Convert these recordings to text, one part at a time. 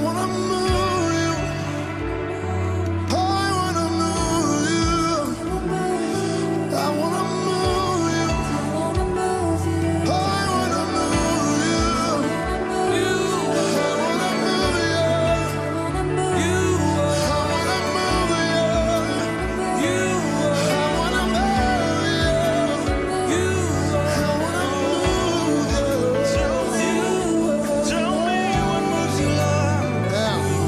wanna move you. I wanna move you. I wanna move you. I wanna move you. I wanna move you. I wanna move you. I wanna move you. I wanna move you. Tell me what moves you, love. Yeah.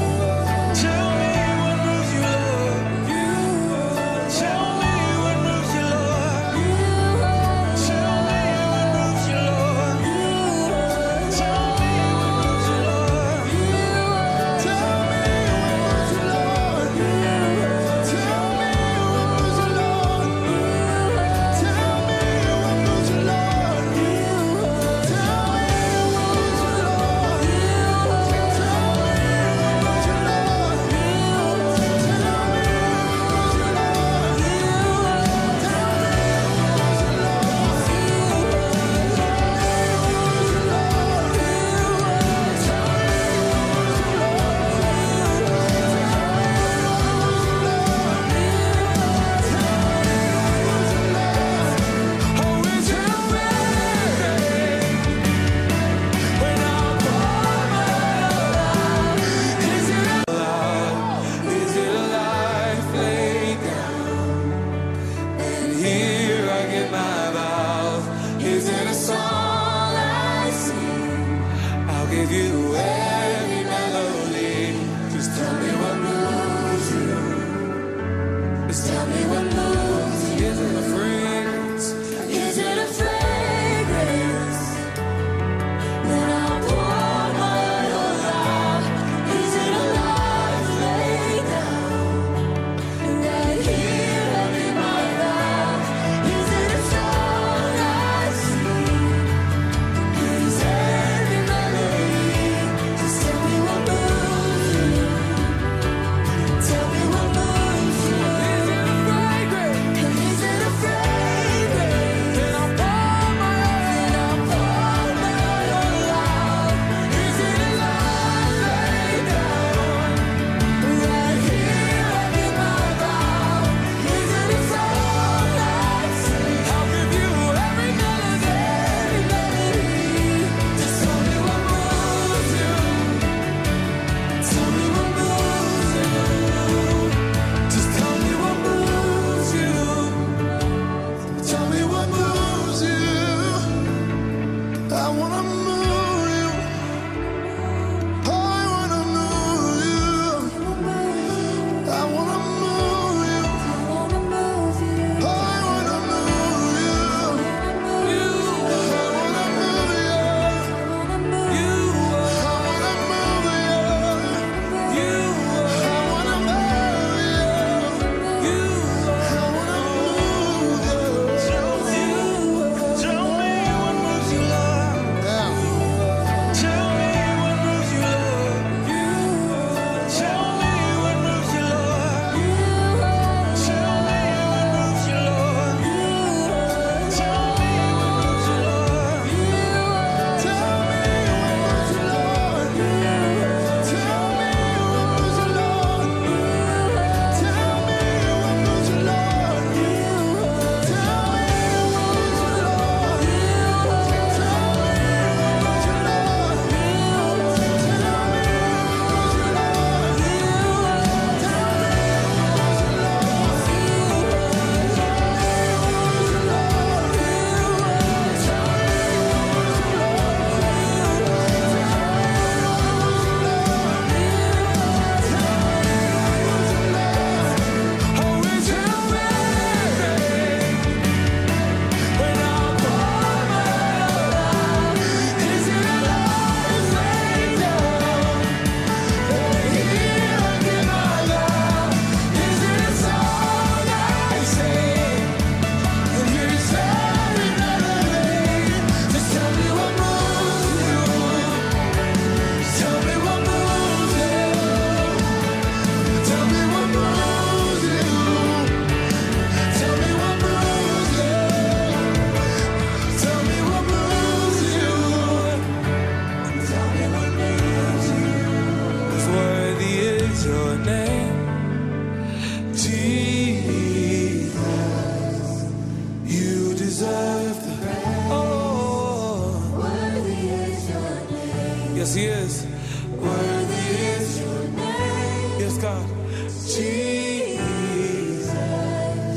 God. Jesus,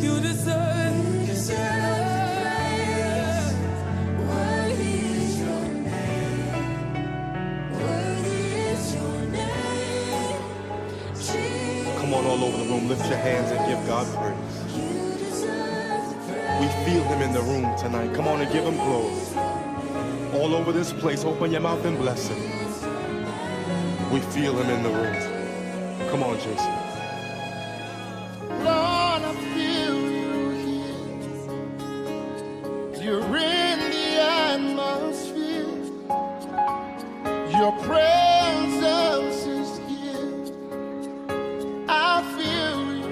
you deserve praise. Worthy is your name. Worthy is your name. Jesus, Come on, all over the room, lift your hands and give God praise. you deserve the praise. We feel him in the room tonight. Come on and give him glory. All over this place, open your mouth and bless him. We feel him in the room. Come on, Jason. Lord, I feel you here. You're in the atmosphere. Your presence is here. I feel you.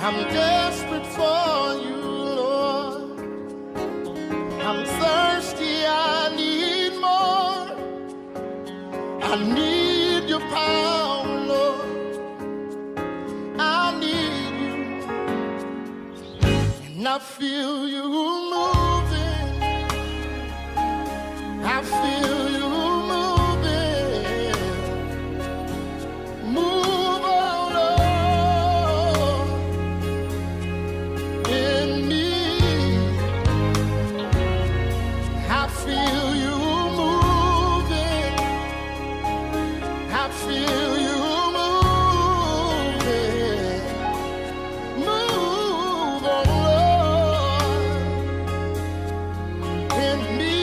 I'm desperate for you, Lord. I'm thirsty, I need more. I need your power, Lord. I need you. And I feel you moving. I feel you moving. Move, oh Lord, in me. I feel you moving. I feel you moving. Move, oh Lord, in me.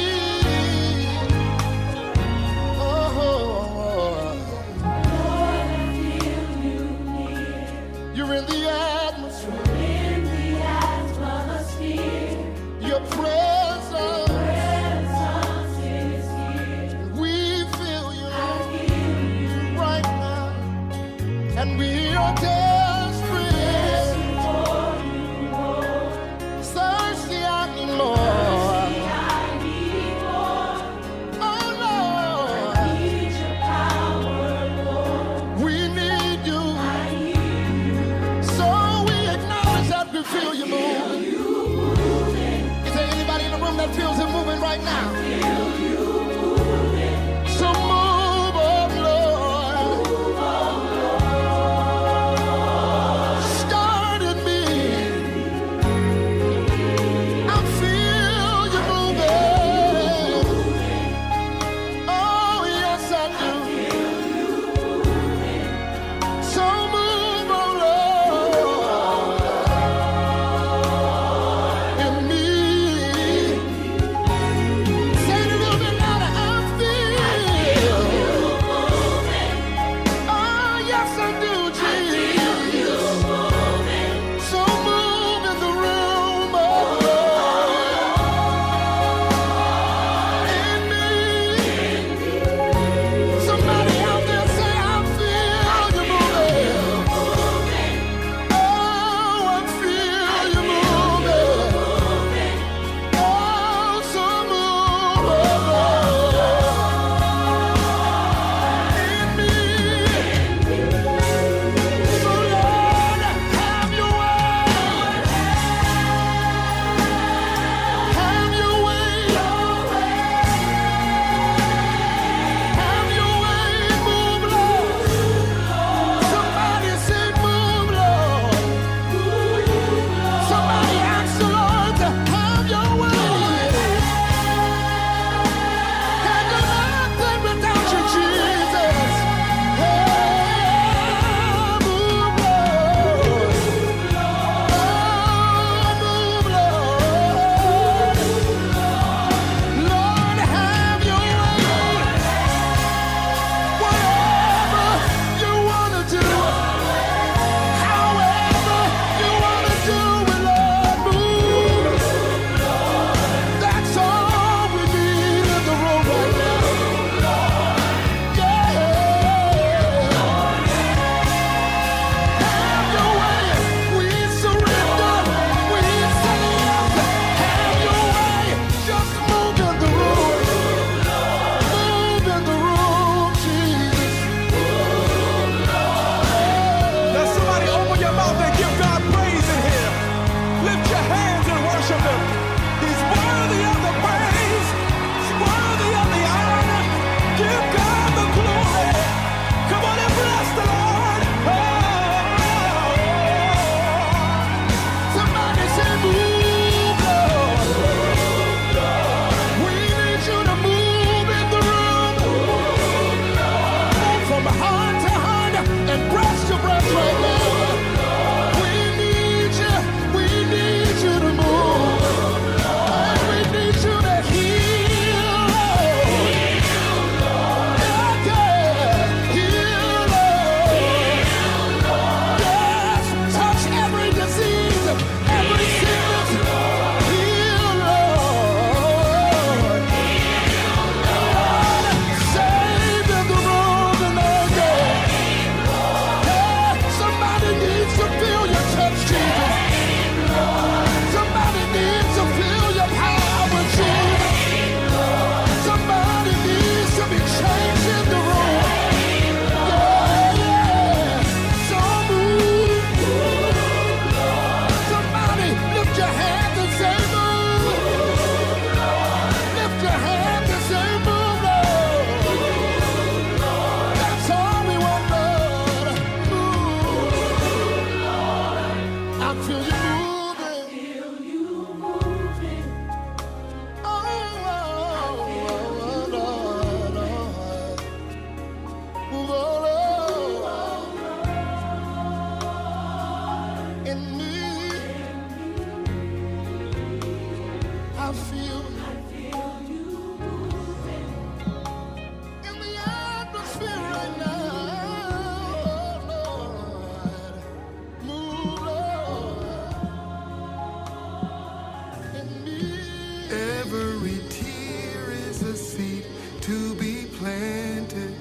planted,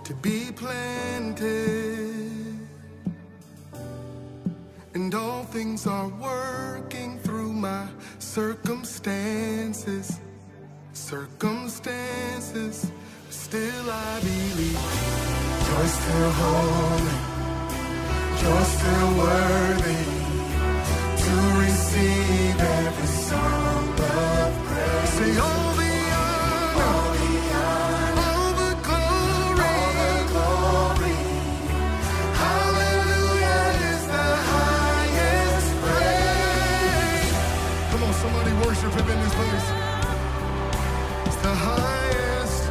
to be planted. And all things are working through my circumstances. Still I believe you're still holy, you're still worthy to receive every song of praise. Say all the honor, all the glory. Hallelujah is the highest praise. Come on, somebody worship him in this place. It's the highest.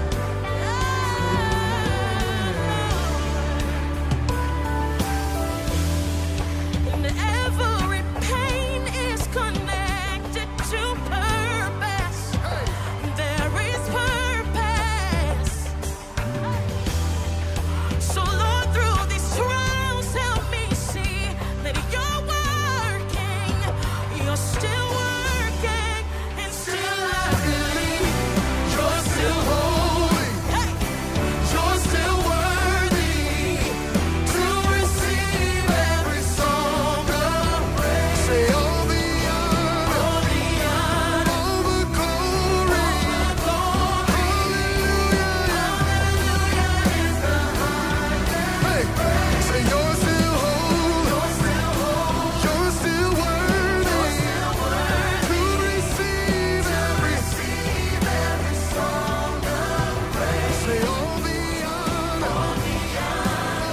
And every pain is connected to purpose. There is purpose. So Lord, through these trials, help me see that you're working. You're still working, and still I believe you're still holy. You're still worthy to receive every song of praise. Say all the honor, All the honor, all the glory. hallelujah is the Hey, say you're still holy, you're still worthy to receive every song of praise. Say all the honor,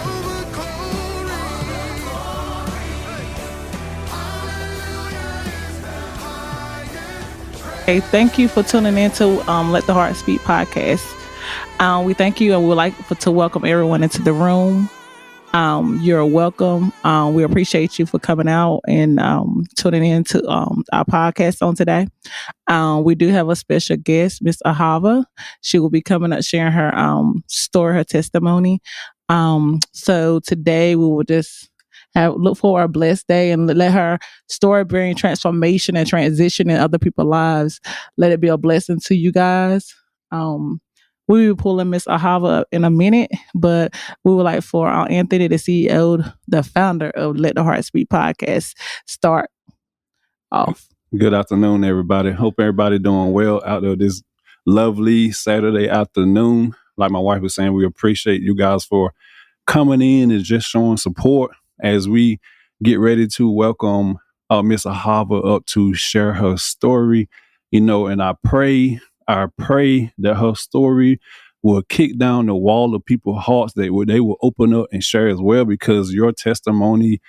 all the glory. Hallelujah is the highest. Hey, thank you for tuning in to Let the Heart Speak podcast. We thank you and we would like to welcome everyone into the room. You're welcome. We appreciate you for coming out and tuning in to our podcast on today. We do have a special guest, Miss Ahava. She will be coming up sharing her story, her testimony. So today we will just look for a blessed day and let her story bring transformation and transition in other people's lives. Let it be a blessing to you guys. We will be pulling Miss Ahava up in a minute, but we would like for Anthony, the CEO, the founder of Let the Heart Speak podcast, start off. Good afternoon, everybody. Hope everybody doing well out there this lovely Saturday afternoon. Like my wife was saying, we appreciate you guys for coming in and just showing support as we get ready to welcome Miss Ahava up to share her story. And I pray that her story will kick down the wall of people's hearts, that they will open up and share as well, because your testimony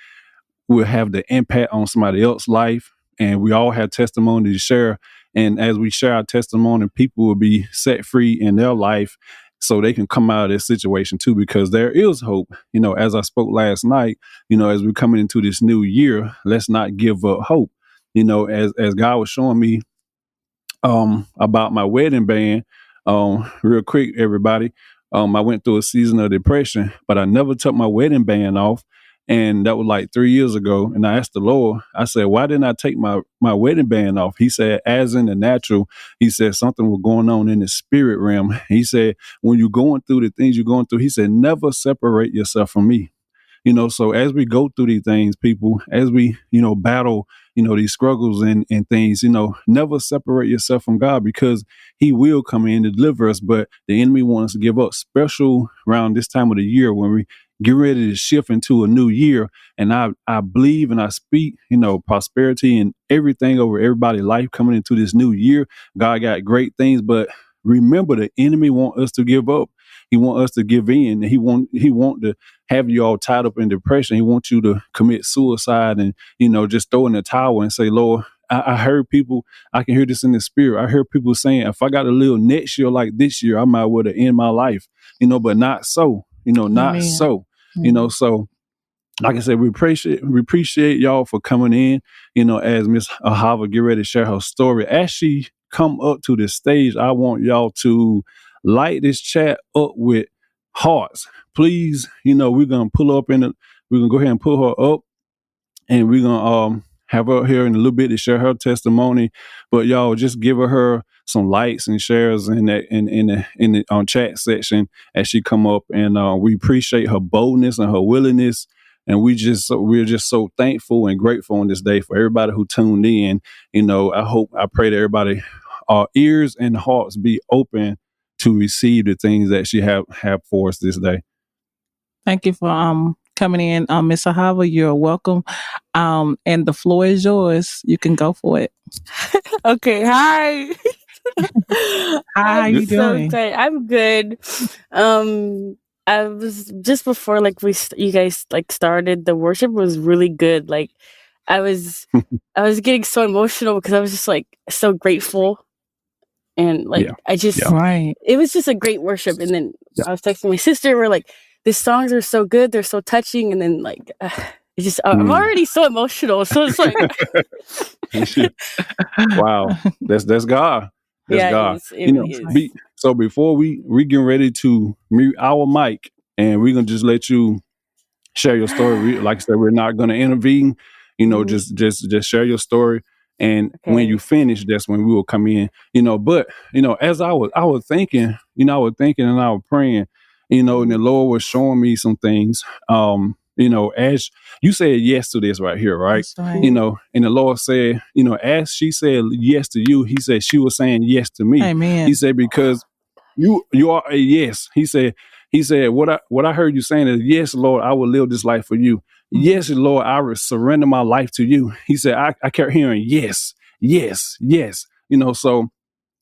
will have the impact on somebody else's life. And we all have testimony to share. And as we share our testimony, people will be set free in their life so they can come out of this situation too, because there is hope. As I spoke last night, as we're coming into this new year, let's not give up hope. As God was showing me about my wedding band, real quick, everybody, I went through a season of depression, but I never took my wedding band off. And that was like 3 years ago. And I asked the Lord, I said, why didn't I take my wedding band off? He said, as in the natural, he said, something was going on in the spirit realm. He said, when you're going through the things you're going through, he said, never separate yourself from me. So as we go through these things, people, as we, battle, these struggles and things, never separate yourself from God, because he will come in and deliver us. But the enemy wants us to give up, special around this time of the year when we get ready to shift into a new year. And I believe and I speak, prosperity and everything over everybody's life coming into this new year. God got great things, but remember, the enemy want us to give up. He want us to give in. He want to have you all tied up in depression. He wants you to commit suicide and, just throw in the towel and say, Lord, I heard people, I can hear this in the spirit. I heard people saying, if I got to live next year like this year, I might well to end my life, but not so, not Amen. so, so like I said, we appreciate y'all for coming in, as Miss Ahava get ready to share her story. As she come up to the stage, I want y'all to light this chat up with hearts. Please, we're going to pull up we're going to go ahead and pull her up, and we're going to have her here in a little bit to share her testimony. But y'all just give her some likes and shares in that in the chat section as she come up, and we appreciate her boldness and her willingness. And we're just so thankful and grateful on this day for everybody who tuned in. I pray that everybody, our ears and hearts be open to receive the things that she have for us this day. Thank you for coming in, Miss Ahava. You're welcome. And the floor is yours. You can go for it. Okay, hi. Hi, how I'm you so doing? excited. I'm good. I was just before like you guys like started, the worship was really good. Like I was getting so emotional because I was just like so grateful, and like Yeah. I just Right. it was just a great worship. And then I was texting my sister, we're like, these songs are so good, they're so touching, and then like it's just I'm already so emotional, so it's like Wow, that's God. That's yeah, God. it really is. So before we getting ready to mute our mic, and we're gonna just let you share your story. Like I said, we're not gonna intervene. Mhm. Just share your story, and when Okay. you finish, that's when we will come in. But as I was thinking, and I was praying, and the Lord was showing me some things. As you said yes to this right here, right? That's right. And the Lord said, as she said yes to you, He said she was saying yes to me. Amen. He said, because you are a yes. He said, what I heard you saying is, yes, Lord, I will live this life for you. Yes, Lord, I will surrender my life to you. He said, I kept hearing yes, yes, yes. So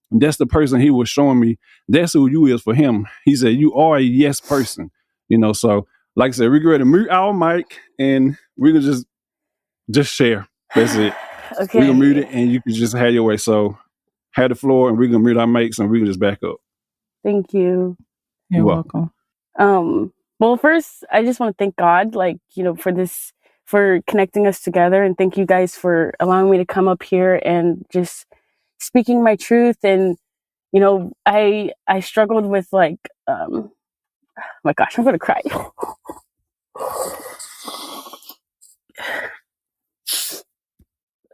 that's the person He was showing me. That's who you is for Him. He said, you are a yes person. So like I said, we're going to mute our mic, and we're going to just share. That's it. Okay. We're going to mute it, and you can just have your way. So have the floor, and we're going to mute our mics, and we're going to just back up. Thank you. You're You're welcome. Well, first, I just want to thank God, for connecting us together, and thank you guys for allowing me to come up here and just speaking my truth. And I struggled with oh my gosh, I'm gonna cry. Oh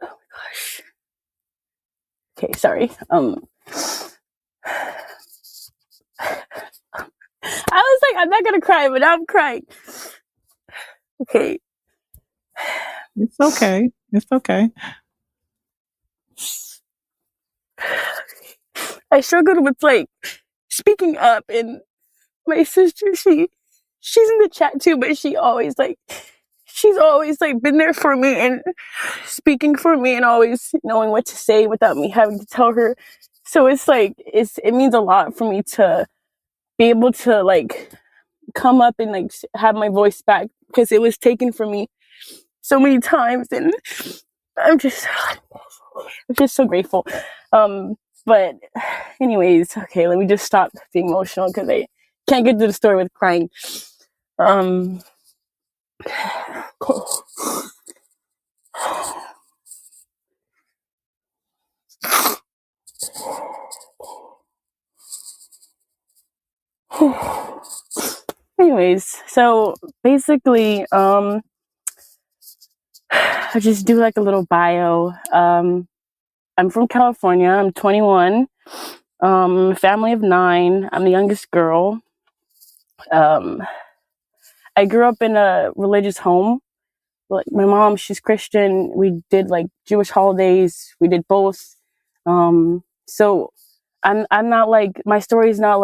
my gosh. Okay, sorry. I was like, I'm not gonna cry, but now I'm crying. Okay. It's okay. It's okay. I struggled with speaking up, and my sister, she's in the chat too, but she's always been there for me and speaking for me and always knowing what to say without me having to tell her. So it means a lot for me to be able to come up and have my voice back, because it was taken from me so many times, and I'm just so grateful. But anyways, okay, let me just stop being emotional because I can't get to the story with crying. Anyways, so basically, I just do a little bio. I'm from California. I'm 21. Family of 9. I'm the youngest girl. I grew up in a religious home. My mom, she's Christian. We did Jewish holidays. We did both. So I'm not my story is not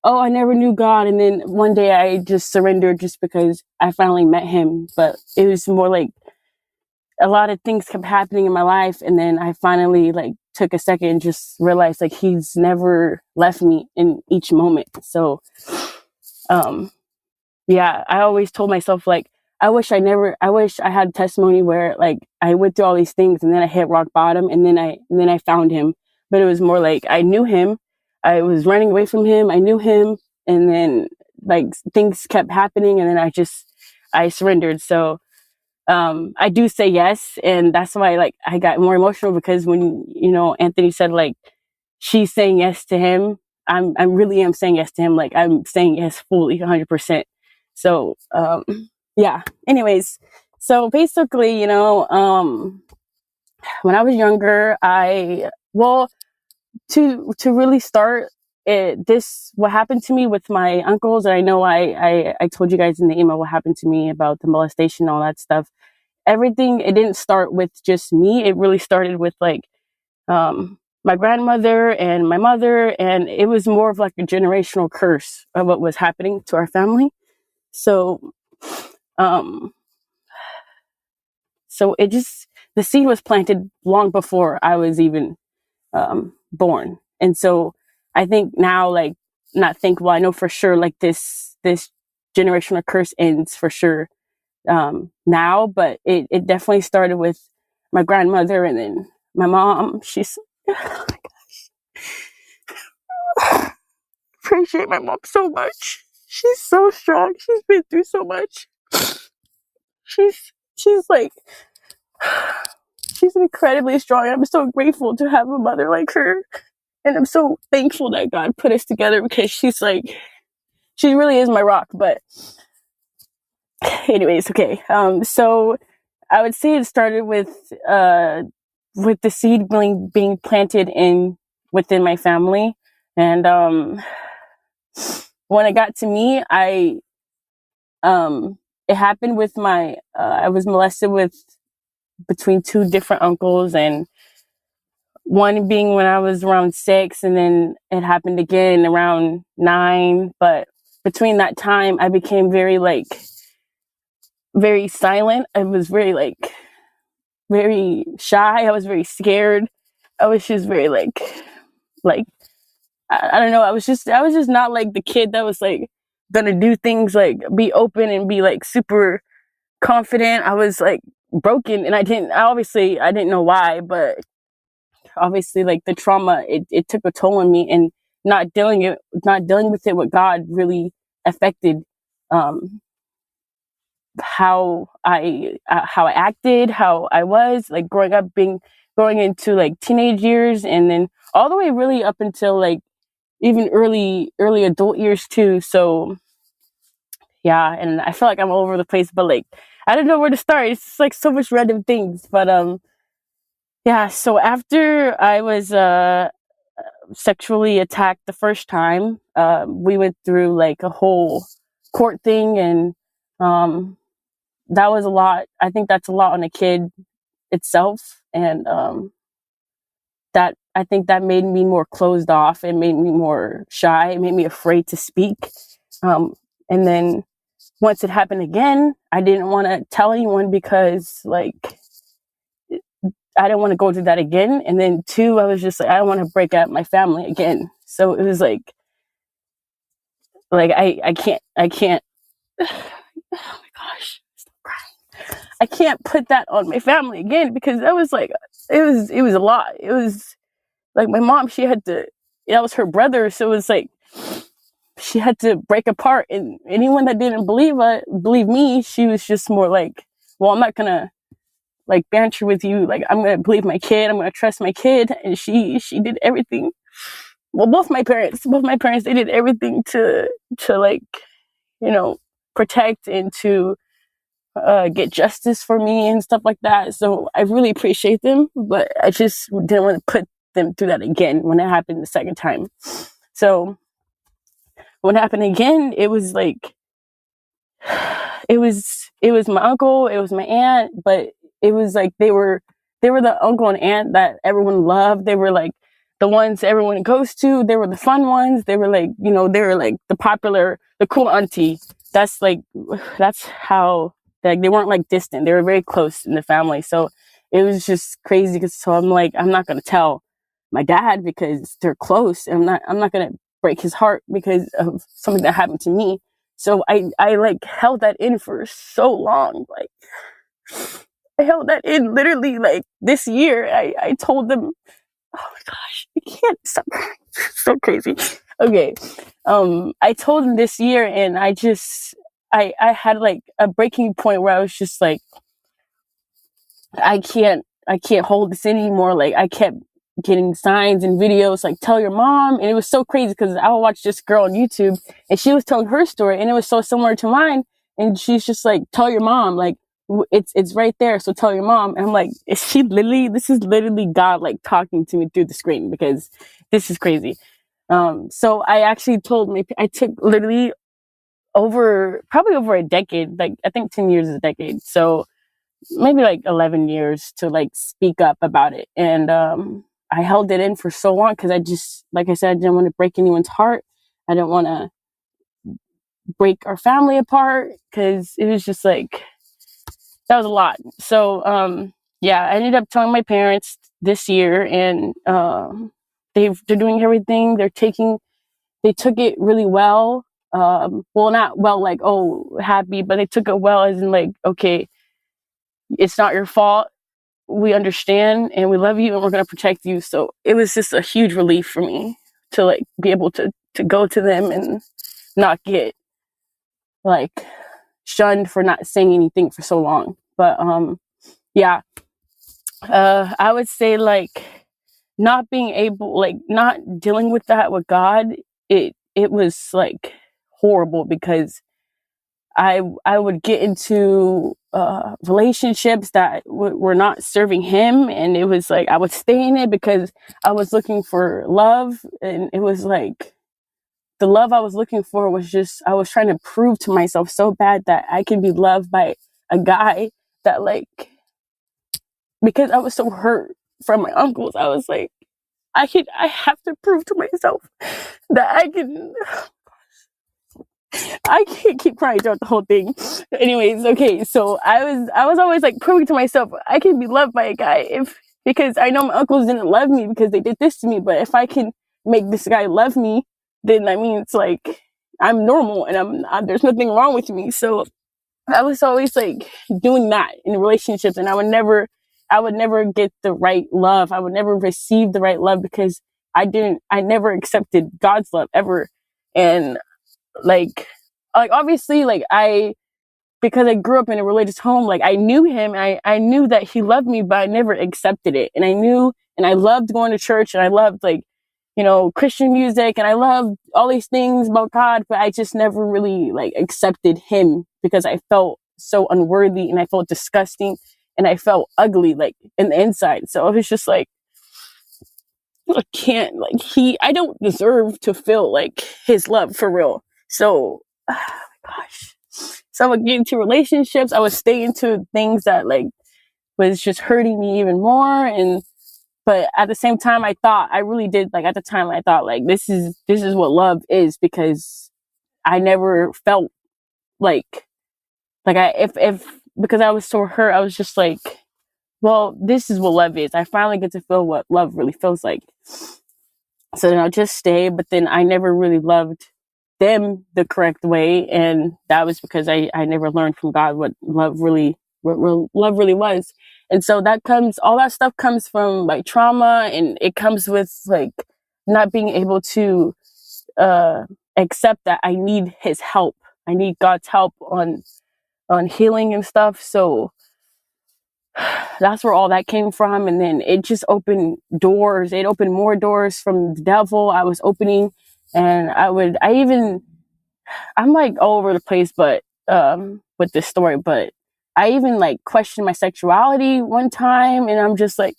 oh, I never knew God, and then one day I just surrendered just because I finally met Him. But it was more a lot of things kept happening in my life, and then I finally took a second and just realized He's never left me in each moment. So yeah, I always told myself I wish I had testimony where I went through all these things and then I hit rock bottom, and then I found Him. But it was more I knew Him, I was running away from Him, I knew Him, and then things kept happening, and then I surrendered. So I do say yes, and that's why I got more emotional, because when Anthony said she's saying yes to Him, I really am saying yes to Him. I'm saying yes fully 100%. So yeah, anyways, so basically when I was younger, to really start what happened to me with my uncles. And I know I told you guys in the email what happened to me about the molestation and all that stuff. Everything, it didn't start with just me. It really started with like my grandmother and my mother, and it was more of like a generational curse of what was happening to our family. So so it just, the seed was planted long before I was even born. And so I think now, like, not think, well, I know for sure, like this generational curse ends for sure now, but it definitely started with my grandmother, and then my mom. She's oh my gosh, appreciate my mom so much. She's so strong. She's been through so much. She's like, she's incredibly strong. I'm so grateful to have a mother like her, and I'm so thankful that God put us together, because she's like, she really is my rock. But anyways, okay. So I would say it started with the seed being planted within my family, and when it got to me, it happened with I was molested between two different uncles, and one being when I was around 6, and then it happened again around 9. But between that time, I became very silent. I was very shy. I was very scared. I was just very I don't know. I was just not like the kid that was like gonna do things, like be open and be like super confident. I was like broken, and I didn't know why, but obviously like the trauma, it took a toll on me, and not dealing with it with God really affected how I acted, how I was like going into like teenage years, and then all the way really up until like even early adult years too. So yeah, and I feel like I'm all over the place, but like I don't know where to start. It's just, like so much random things. But yeah, so after I was sexually attacked the first time, we went through like a whole court thing, and that was a lot. I think that's a lot on a kid itself, and that I think that made me more closed off. It made me more shy. It made me afraid to speak. And then once it happened again, I didn't want to tell anyone, because like I didn't want to go through that again. And then 2, I was just like, I don't want to break up my family again. So it was like I can't. Oh my gosh, stop crying. I can't put that on my family again, because that was like, it was a lot. It was like my mom, that was her brother. So it was like, she had to break apart, and anyone that didn't believe me, she was just more like, well, I'm not gonna like banter with you. Like, I'm gonna believe my kid. I'm gonna trust my kid. And she did everything. Well, both my parents, they did everything to like, protect and to get justice for me and stuff like that. So I really appreciate them, but I just didn't want to put them through that again when it happened the second time. So when it happened again, it was like, it was my uncle, it was my aunt, but it was like they were the uncle and aunt that everyone loved. They were like the ones everyone goes to. They were the fun ones. They were like, they were like the cool auntie. That's how, like, they weren't like distant. They were very close in the family. So it was just crazy. So I'm like, I'm not going to tell my dad because they're close. And I'm not going to break his heart because of something that happened to me. So I like held that in for so long. Like, I held that in literally like this year. I told them, oh my gosh, I can't stop crying. So crazy. Okay. I told them this year, and I had like a breaking point where I was just like, I can't hold this anymore. Like, I kept getting signs and videos like, tell your mom. And it was so crazy because I would watch this girl on YouTube, and she was telling her story, and it was so similar to mine. And she's just like, tell your mom, like, it's right there. So tell your mom. And I'm like, this is literally God like talking to me through the screen, because this is crazy. So I actually I took literally probably over a decade, like I think 10 years is a decade. So maybe like 11 years to like speak up about it. And I held it in for so long because I just, like I said, I didn't want to break anyone's heart. I didn't want to break our family apart, because it was just like, that was a lot. So yeah, I ended up telling my parents this year, and they're doing everything. They took it really well. Well, not well, like, oh, happy, but they took it well as in like, okay, it's not your fault. We understand and we love you and we're going to protect you. So it was just a huge relief for me to like be able to go to them and not get like shunned for not saying anything for so long. But yeah, I would say like not being able, like not dealing with that with God, it was like horrible, because I would get into relationships that were not serving him, and it was like I would stay in it because I was looking for love, and it was like the love I was looking for was just, I was trying to prove to myself so bad that I can be loved by a guy that like, because I was so hurt from my uncles, I was like, I have to prove to myself that I can't keep crying throughout the whole thing. Anyways, okay, so I was always like proving to myself I can be loved by a guy, because I know my uncles didn't love me because they did this to me, but if I can make this guy love me, then that means like I'm normal and there's nothing wrong with me. So I was always like doing that in relationships, and I would never get the right love. I would never receive the right love because I never accepted God's love ever. And like obviously like because I grew up in a religious home, like I knew him, I knew that he loved me, but I never accepted it. And I loved going to church, and I loved like, Christian music, and I loved all these things about God, but I just never really like accepted him because I felt so unworthy, and I felt disgusting, and I felt ugly like in the inside. So it was just like, I don't deserve to feel like his love for real. So, oh my gosh. So I would get into relationships. I would stay into things that like was just hurting me even more. But at the same time, I really did, like at the time I thought like, this is what love is, because I never felt like because I was so hurt, I was just like, well, this is what love is. I finally get to feel what love really feels like. So then I'll just stay, but then I never really loved them the correct way, and that was because I never learned from God what love really was. And so all that stuff comes from like trauma, and it comes with like not being able to accept that I need his help. I need God's help on healing and stuff. So that's where all that came from. And then it just opened doors. It opened more doors from the devil. I was opening, and I'm like all over the place, but with this story, but I even like questioned my sexuality one time, and I'm just like,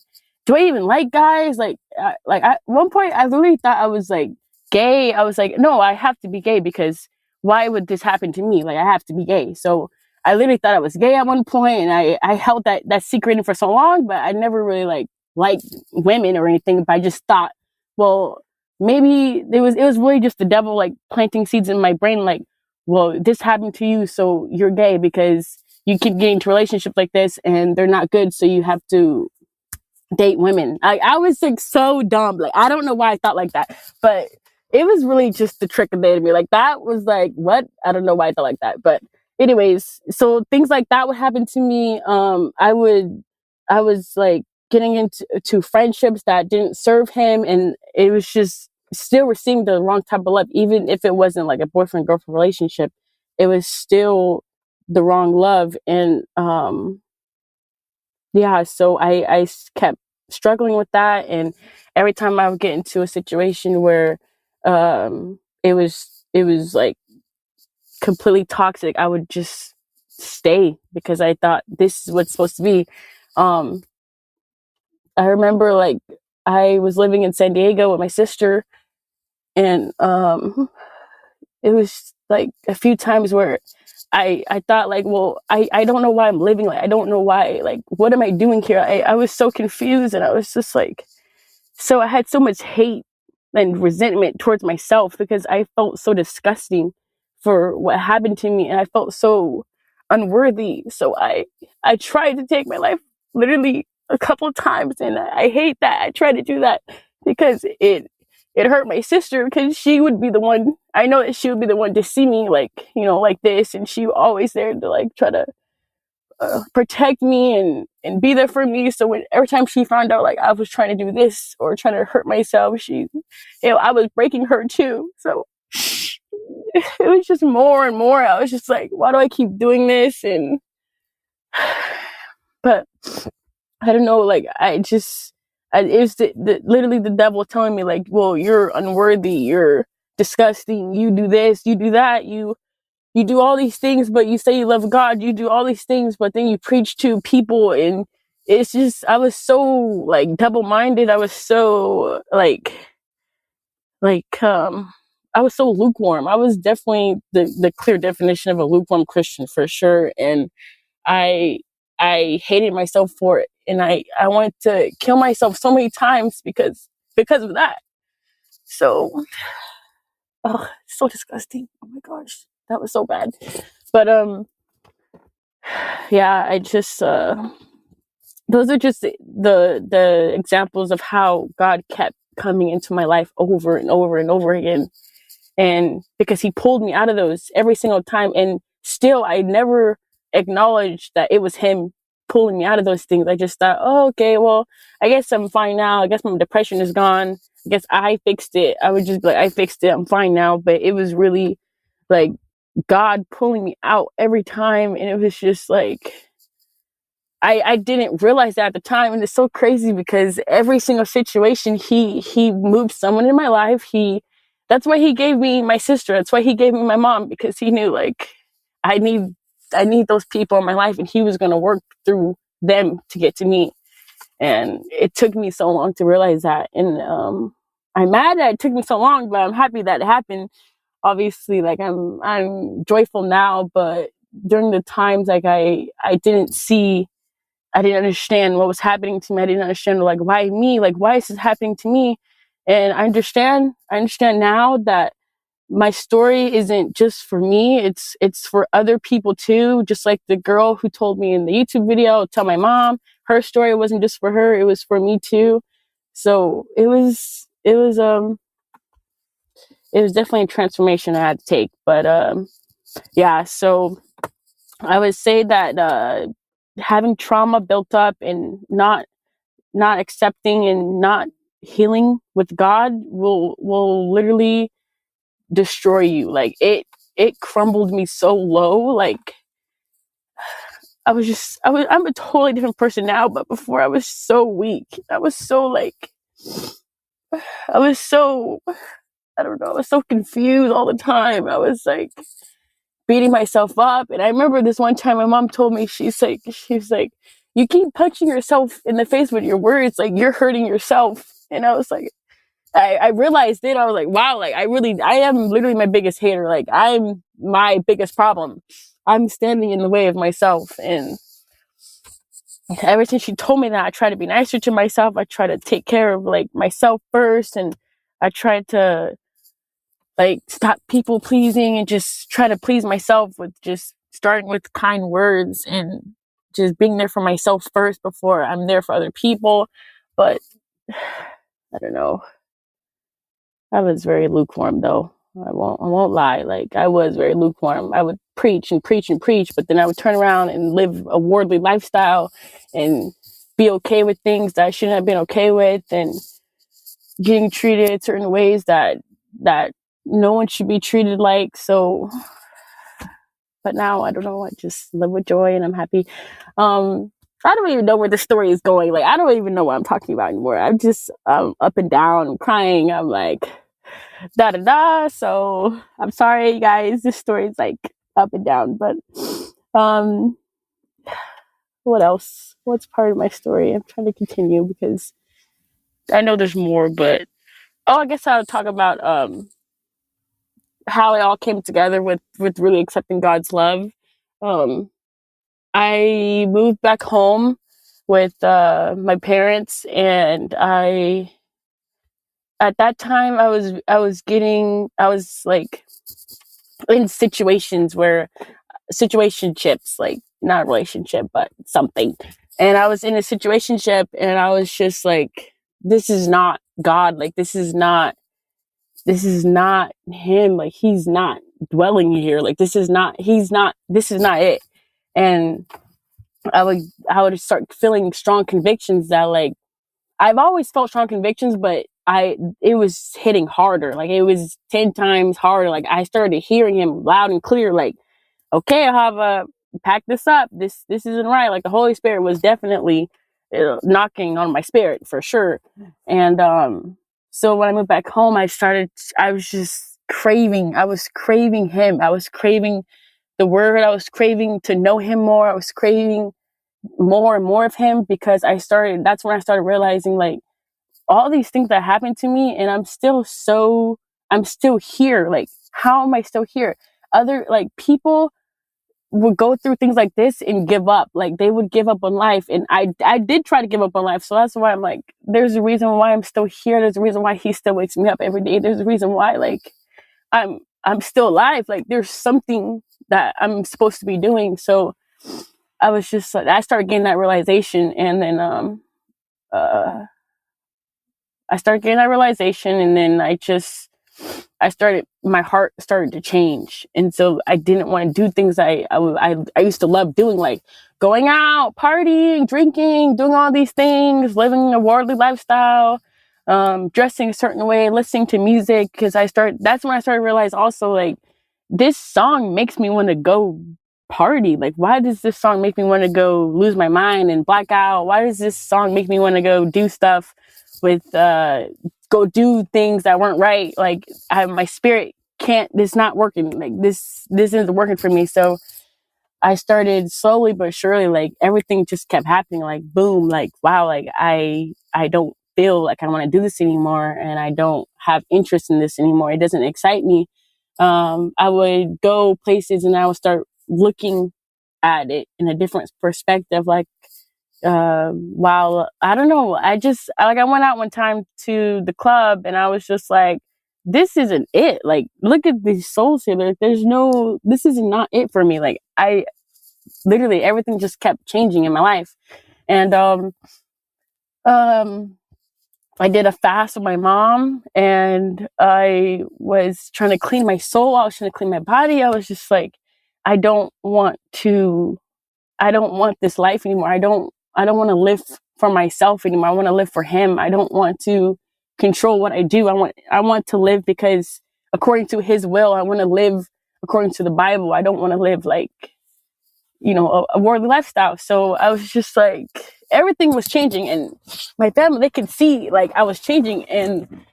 do I even like guys? At one point I literally thought I was like gay. I was like, no, I have to be gay, because why would this happen to me? Like, I have to be gay. So I literally thought I was gay at one point, and I held that secret in for so long, but I never really liked women or anything. But I just thought, well, maybe it was really just the devil like planting seeds in my brain, like, well, this happened to you, so you're gay because you keep getting into relationships like this and they're not good, so you have to date women. I was like so dumb. Like, I don't know why I thought like that, but it was really just the trick of the enemy. Like, that was like, what? I don't know why I thought like that. But anyways, so things like that would happen to me. I was like getting into friendships that didn't serve him, and it was just still receiving the wrong type of love. Even if it wasn't like a boyfriend-girlfriend relationship, it was still the wrong love. And yeah, so I kept struggling with that. And every time I would get into a situation where it was like completely toxic, I would just stay because I thought this is what's supposed to be. I remember like I was living in San Diego with my sister, and it was like a few times where I thought like, well, I don't know why I'm living, like I don't know why, like what am I doing here? I was so confused, and I was just like, so I had so much hate and resentment towards myself because I felt so disgusting for what happened to me, and I felt so unworthy. So I tried to take my life literally a couple of times, and I hate that I tried to do that because it hurt my sister because she would be the one, I know that she would be the one to see me like, you know, like this, and she was always there to like try to protect me and be there for me. So every time she found out like I was trying to do this or trying to hurt myself, I was breaking her too. So it was just more and more. I was just like, why do I keep doing this? And but I don't know, like it was literally the devil telling me like, well, you're unworthy, you're disgusting, you do this, you do that, you do all these things, but you say you love God, you do all these things, but then you preach to people, and it's just, I was so like double-minded. I was so I was so lukewarm. I was definitely the clear definition of a lukewarm Christian for sure. And I hated myself for it. And I wanted to kill myself so many times because of that. So, oh, so disgusting. Oh my gosh, that was so bad. But yeah, I just those are just the examples of how God kept coming into my life over and over and over again. And because he pulled me out of those every single time, and still I never acknowledged that it was him pulling me out of those things. I just thought, oh, okay, well, I guess I'm fine now. I guess my depression is gone. I guess I fixed it. I would just be like, I fixed it. I'm fine now. But it was really like God pulling me out every time. And it was just like, I didn't realize that at the time. And it's so crazy because every single situation, he moved someone in my life. That's why he gave me my sister. That's why he gave me my mom, because he knew like I need those people in my life, and he was going to work through them to get to me. And it took me so long to realize that. And I'm mad that it took me so long, but I'm happy that it happened. Obviously, like I'm joyful now, but during the times like I didn't understand what was happening to me. I didn't understand like why me, like why is this happening to me? And I understand now that my story isn't just for me, it's for other people too. Just like the girl who told me in the YouTube video, tell my mom, her story wasn't just for her, it was for me too. So it was definitely a transformation I had to take. But yeah, so I would say that having trauma built up and not accepting and not healing with God will literally destroy you. Like it crumbled me so low. Like I'm a totally different person now, but before I was so weak. I was so I was so confused all the time. I was like beating myself up. And I remember this one time my mom told me, she's like, you keep punching yourself in the face with your words, like you're hurting yourself. And I was like, I realized it. I was like, wow, like I am literally my biggest hater. Like I'm my biggest problem. I'm standing in the way of myself. And ever since she told me that, I try to be nicer to myself. I try to take care of like myself first. And I try to like stop people pleasing and just try to please myself with just starting with kind words and just being there for myself first before I'm there for other people. But I don't know. I was very lukewarm though. I won't lie. Like I was very lukewarm. I would preach and preach and preach, but then I would turn around and live a worldly lifestyle and be okay with things that I shouldn't have been okay with, and getting treated certain ways that no one should be treated like. So, but now I don't know. I just live with joy and I'm happy. I don't even know where the story is going. Like, I don't even know what I'm talking about anymore. I'm just up and down, I'm crying. I'm like, da da da. So I'm sorry, you guys. This story is like up and down, but Um, what else? What's part of my story? I'm trying to continue because I know there's more, but I guess I'll talk about how it all came together with really accepting God's love. Um, I moved back home with my parents, and at that time I was like in situationships, like not a relationship but something, and I was in a situationship, and I was just like, this is not God, like this is not him, like he's not dwelling here, like this is not it. And I would start feeling strong convictions that, like, I've always felt strong convictions, but it was hitting harder. Like it was 10 times harder. Like I started hearing him loud and clear, like, okay, Ahava, pack this up. This isn't right. Like the Holy Spirit was definitely knocking on my spirit for sure. And so when I moved back home, I was just craving. I was craving him. I was craving the word. I was craving to know him more. I was craving more and more of him, because that's when I started realizing, like, all these things that happened to me, and I'm still here. Like, how am I still here? Other, like, people would go through things like this and give up. Like, they would give up on life, and I did try to give up on life. So that's why I'm like, there's a reason why I'm still here. There's a reason why he still wakes me up every day. There's a reason why, like, I'm still alive. Like, there's something that I'm supposed to be doing. So I was just like, I started getting that realization, and then I started getting that realization, and then my heart started to change, and so I didn't want to do things I used to love doing, like going out, partying, drinking, doing all these things, living a worldly lifestyle, dressing a certain way, listening to music, because that's when I started to realize also, like, this song makes me want to go party. Like, why does this song make me want to go lose my mind and black out? Why does this song make me want to go do stuff with go do things that weren't right? Like, my spirit it's not working. Like, this isn't working for me. So I started slowly but surely, like, everything just kept happening, like, boom, like, wow, like, I don't feel like I want to do this anymore, and I don't have interest in this anymore. It doesn't excite me. I would go places and I would start looking at it in a different perspective. Like, while I don't know, I went out one time to the club, and I was just like, this isn't it. Like, look at these souls here. This is not it for me. Like, I literally, everything just kept changing in my life. And I did a fast with my mom, and I was trying to clean my soul. I was trying to clean my body. I was just like, I don't want this life anymore. I don't want to live for myself anymore. I want to live for him. I don't want to control what I do. I want to live because according to his will. I want to live according to the Bible. I don't want to live like, a worldly lifestyle. So I was just like, everything was changing, and my family, they could see, like, I was changing, and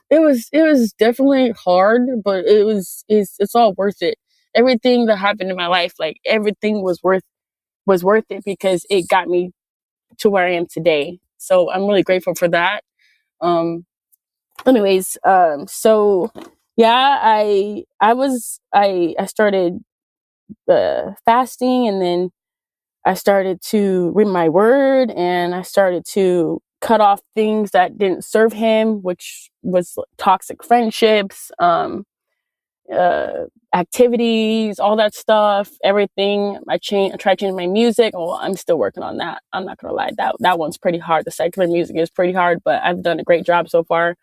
it was definitely hard, but it's all worth it. Everything that happened in my life, like, everything was worth it, because it got me to where I am today. So I'm really grateful for that. Anyways, so yeah, I started fasting, and then I started to read my word, and I started to cut off things that didn't serve him, which was toxic friendships, activities, all that stuff, everything. I tried changing my music. Well, I'm still working on that. I'm not gonna lie. That one's pretty hard. The secular music is pretty hard, but I've done a great job so far.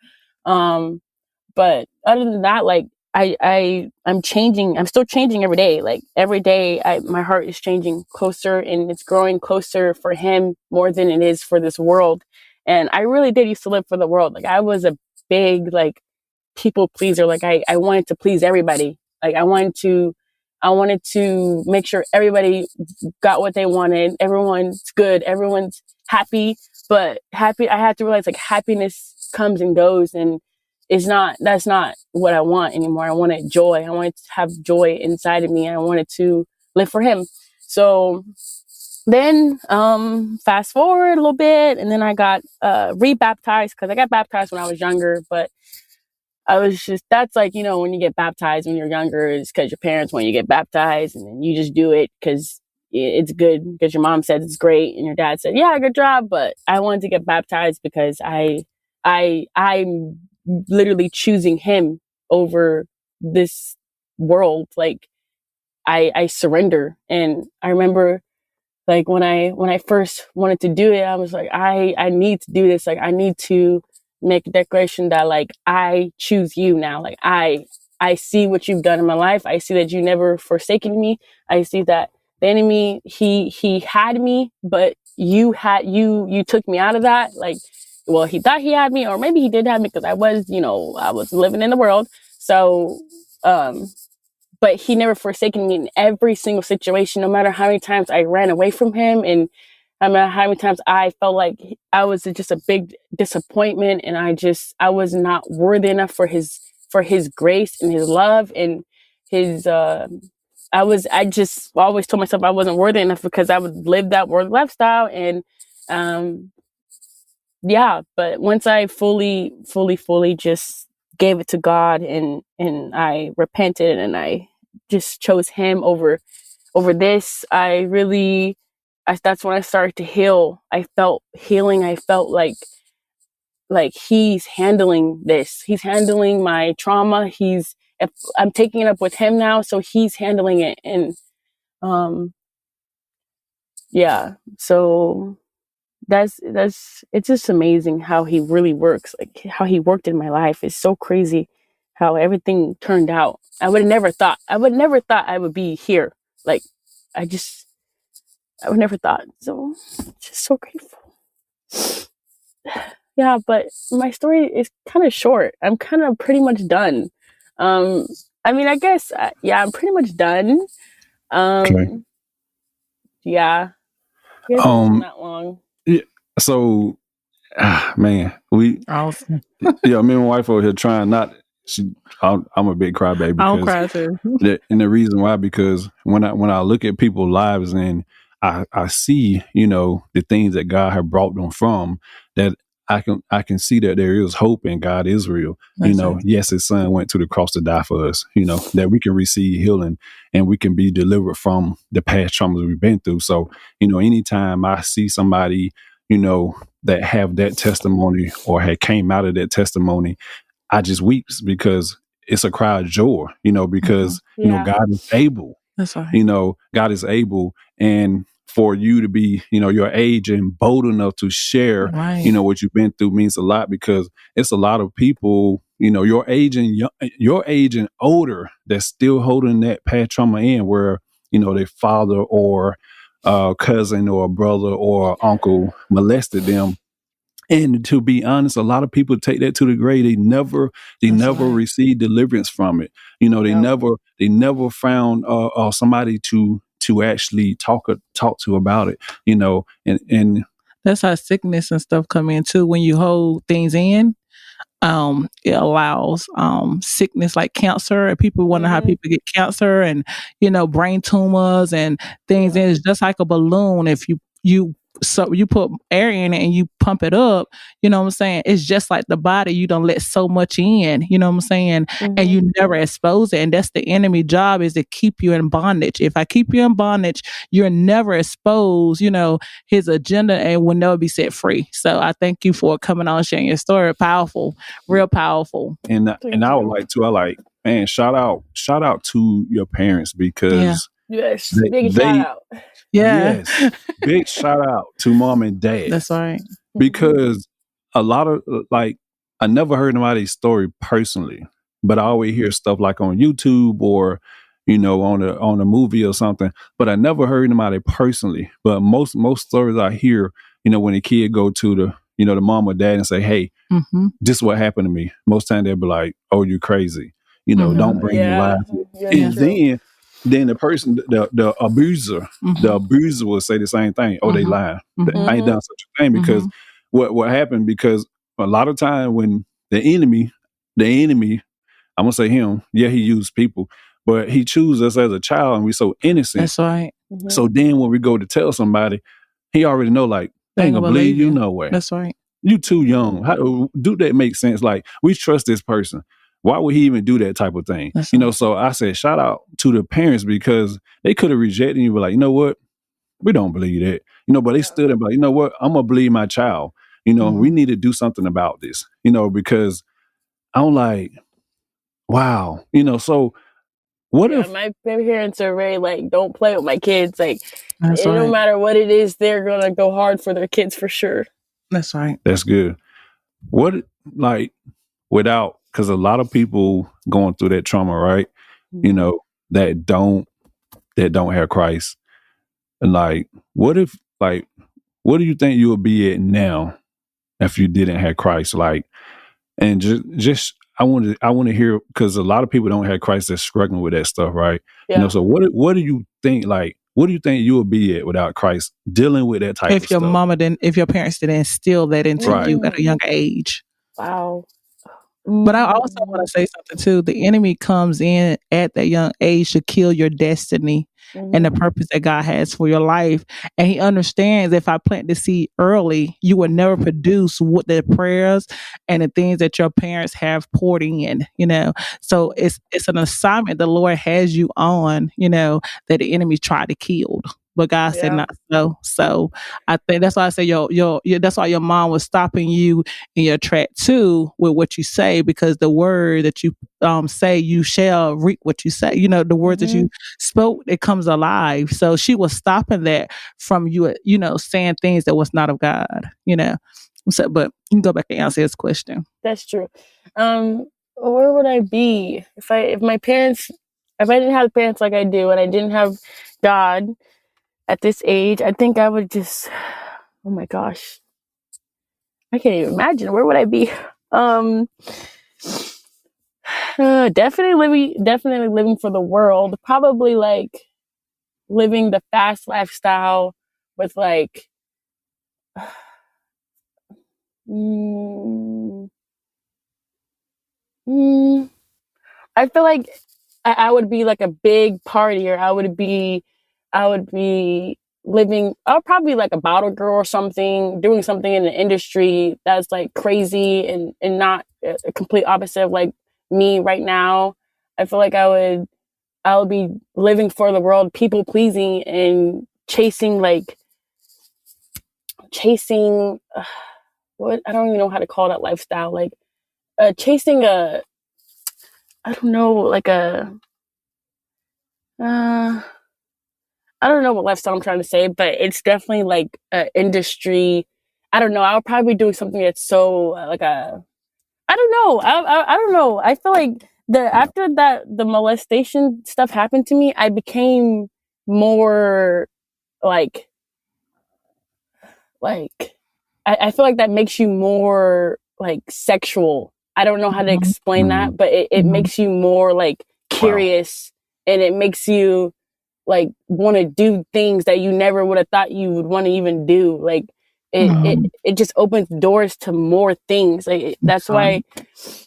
But other than that, like, I'm changing. I'm still changing every day. Like, every day, my heart is changing closer, and it's growing closer for him more than it is for this world. And I really did used to live for the world. Like, I was a big, like, people pleaser. Like, I wanted to please everybody. Like, I wanted to make sure everybody got what they wanted. Everyone's good. Everyone's happy. But I had to realize, like, happiness comes and goes, and that's not what I want anymore. I wanted joy. I wanted to have joy inside of me. I wanted to live for him. So then fast forward a little bit, and then I got re-baptized, because I got baptized when I was younger, but I was just, that's like, you know, when you get baptized when you're younger, it's because your parents want you to get baptized, and then you just do it because it's good, because your mom said it's great and your dad said, yeah, good job. But I wanted to get baptized because I'm literally choosing him over this world. Like I surrender. And I remember, like, when I first wanted to do it, I was like, I need to do this. Like, I need to make a declaration that, like, I choose you now. Like, I see what you've done in my life. I see that you never forsaken me. I see that the enemy, he had me, but you took me out of that. Like, well, he thought he had me, or maybe he did have me, because I was living in the world. So, but he never forsaken me in every single situation, no matter how many times I ran away from him, and no matter how many times I felt like I was just a big disappointment, and I was not worthy enough for his grace and his love and his, I just always told myself I wasn't worthy enough because I would live that world lifestyle. And, yeah, but once I fully just gave it to God, and I repented, and I just chose him over this, that's when I started to heal. I felt healing. I felt like he's handling this. He's handling my trauma. I'm taking it up with him now, so he's handling it. And yeah, so that's it's just amazing how he really works. Like, how he worked in my life is so crazy, how everything turned out. I would never thought I would be here. Like, I would never thought. So, just so grateful. Yeah, but my story is kind of short. I'm kind of pretty much done. I mean, I guess, yeah, I'm pretty much done. Okay. Yeah. I guess it wasn't that long. Yeah, so, man, Awesome. me and my wife over here trying not. I'm a big crybaby. I don't cry too. And the reason why, because when I look at people's lives, and I see, the things that God had brought them from, that I can see that there is hope, and God is real. That's right. Yes, his son went to the cross to die for us, that we can receive healing, and we can be delivered from the past traumas we've been through. So, anytime I see somebody, that have that testimony, or had came out of that testimony, I just weeps, because it's a cry of joy, because, Yeah. God is able. That's right. God is able. And for you to be, your age and bold enough to share, Right. what you've been through means a lot, because it's a lot of people, your age and older, that's still holding that past trauma in, where, their father or cousin or brother or uncle molested them. And to be honest, a lot of people take that to the grave. They never right. received deliverance from it. They never found somebody to actually talk to about it. And That's how sickness and stuff come in too. When you hold things in, it allows sickness like cancer, and people wonder how people get cancer, and brain tumors and things. And it's just like a balloon. If you put air in it and you pump it up, you know what I'm saying? It's just like the body. You don't let so much in, you know what I'm saying? And you never expose it. And that's the enemy job, is to keep you in bondage. If I keep you in bondage, you're never exposed, his agenda, and will never be set free. So I thank you for coming on, sharing your story. Powerful, real powerful. and I would like to, man, shout out to your parents, because Yes, big shout out. Yeah. yes, big shout out to mom and dad. That's right. Because a lot of, I never heard nobody's story personally, but I always hear stuff like on YouTube, or on a movie or something, but I never heard nobody personally. But most stories I hear, when a kid go to the the mom or dad and say, hey, this is what happened to me, most time they'll be like, oh, you crazy, don't bring your life. And then the person, the abuser, will say the same thing. Oh, they lying. I ain't done such a thing. Because what happened, because a lot of time when the enemy, I'm gonna say him, yeah, he used people, But he chooses us as a child, and we're so innocent. That's right. So then when we go to tell somebody, he already know, like, they ain't gonna believe you no way. That's right. You too young. How do that make sense? Like, we trust this person. Why would he even do that type of thing? That's You know, so I said, shout out to the parents, because they could have rejected you, but like, you know what? We don't believe that. You know, but they stood and be like, you know what? I'm gonna believe my child. You know, we need to do something about this. You know, because I'm like, wow. You know, so what if my parents are very like, don't play with my kids. Like, That's no right. matter what it is, they're gonna go hard for their kids for sure. That's right. that's good? What, like, without, because a lot of people going through that trauma, right? You know, that don't have Christ. And like, what if, like, what do you think you would be at now if you didn't have Christ? Like, and just I want to hear, because a lot of people don't have Christ that's struggling with that stuff, right? Yeah. You know, so what do you think, like, what do you think you would be at without Christ dealing with that type of If your stuff? if your parents didn't instill that into Right. you at a younger age. Wow. But I also want to say something too. The enemy comes in at that young age to kill your destiny and the purpose that God has for your life. And he understands, if I plant the seed early, you will never produce what the prayers and the things that your parents have poured in, you know. So it's an assignment the Lord has you on, you know, that the enemy tried to kill. But God said Yeah. not so. So I think that's why I say that's why your mom was stopping you in your track too with what you say, because the word that you say, you shall reap what you say. You know, the words that you spoke, it comes alive. So she was stopping that from you, you know, saying things that was not of God, you know. So, but you can go back and answer his question. That's true. Where would I be if I didn't have parents like I do, and I didn't have God at this age? I think I would just, oh my gosh, I can't even imagine. Where would I be? Definitely living for the world. Probably like living the fast lifestyle with like, I feel like I would be like a big partier. I would be living, I'll probably like a bottle girl or something, doing something in the industry that's like crazy and not a complete opposite of like me right now. I feel like I would be living for the world, people pleasing and chasing what, I don't even know how to call that lifestyle. Like chasing I don't know, like I don't know what lifestyle I'm trying to say, but it's definitely like an industry. I don't know. I'll probably be doing something that's so I don't know. I don't know. I feel like after the molestation stuff happened to me, I became more like I feel like that makes you more like sexual. I don't know how to explain that, but it makes you more like curious, and it makes you like want to do things that you never would have thought you would want to even do. Like it just opens doors to more things. Like that's why,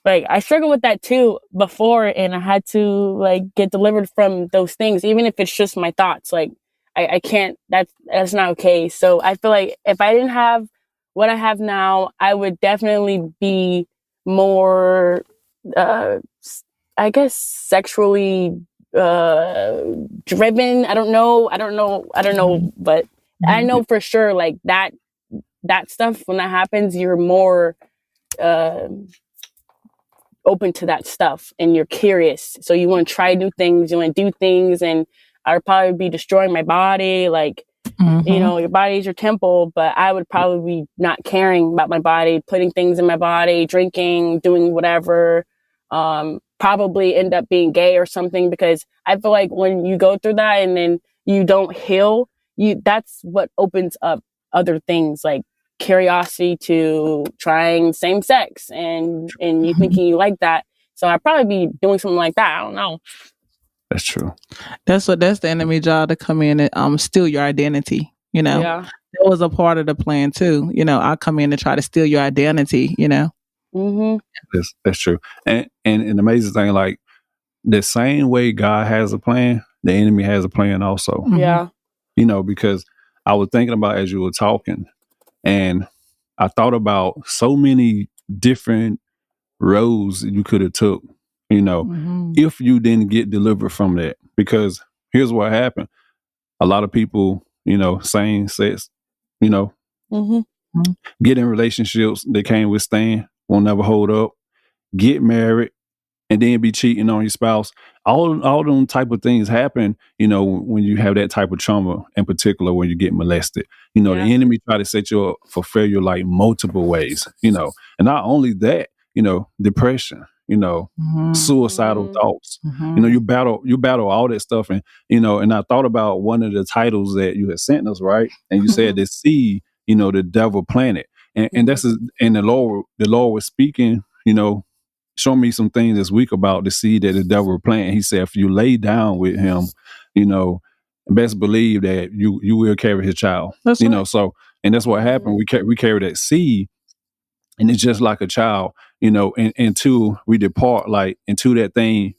like, I struggled with that too before, and I had to like get delivered from those things, even if it's just my thoughts. Like I can't. That's not okay. So I feel like if I didn't have what I have now, I would definitely be more, I guess, sexually driven. I don't know, but I know for sure, like that stuff, when that happens, you're more open to that stuff, and you're curious, so you want to try new things, you want to do things. And I would probably be destroying my body, like, you know, your body is your temple, but I would probably be not caring about my body, putting things in my body, drinking, doing whatever, probably end up being gay or something, because I feel like when you go through that and then you don't heal, that's what opens up other things, like curiosity to trying same sex and you thinking you like that. So I'd probably be doing something like that. I don't know. That's true. That's the enemy job, to come in and steal your identity. You know, Yeah. that was a part of the plan too. You know, I come in to try to steal your identity. You know, Mm-hmm. That's true. And an amazing thing, like, the same way God has a plan, the enemy has a plan also. Mhm. Yeah. You know, because I was thinking about as you were talking, and I thought about so many different roads you could have took, you know, Mhm. if you didn't get delivered from that. Because here's what happened. A lot of people, you know, same sex, you know, Mm-hmm. get in relationships they can't withstand, will never hold up, get married, and then be cheating on your spouse. All them type of things happen, you know, when you have that type of trauma, in particular when you get molested. You know, Yeah. the enemy try to set you up for failure like multiple ways, you know. And not only that, you know, depression, you know, Mhm. suicidal Mhm. thoughts. Mhm. You know, you battle all that stuff. And, you know, and I thought about one of the titles that you had sent us, right? And you said the seed, you know, the devil planted. And that's and the Lord was speaking, you know, show me some things this week about the seed that the devil planted. He said, if you lay down with him, you know, best believe that you will carry his child. That's you right. know, so and that's what happened. We carry that seed, and it's just like a child, you know, and until we depart, like until that thing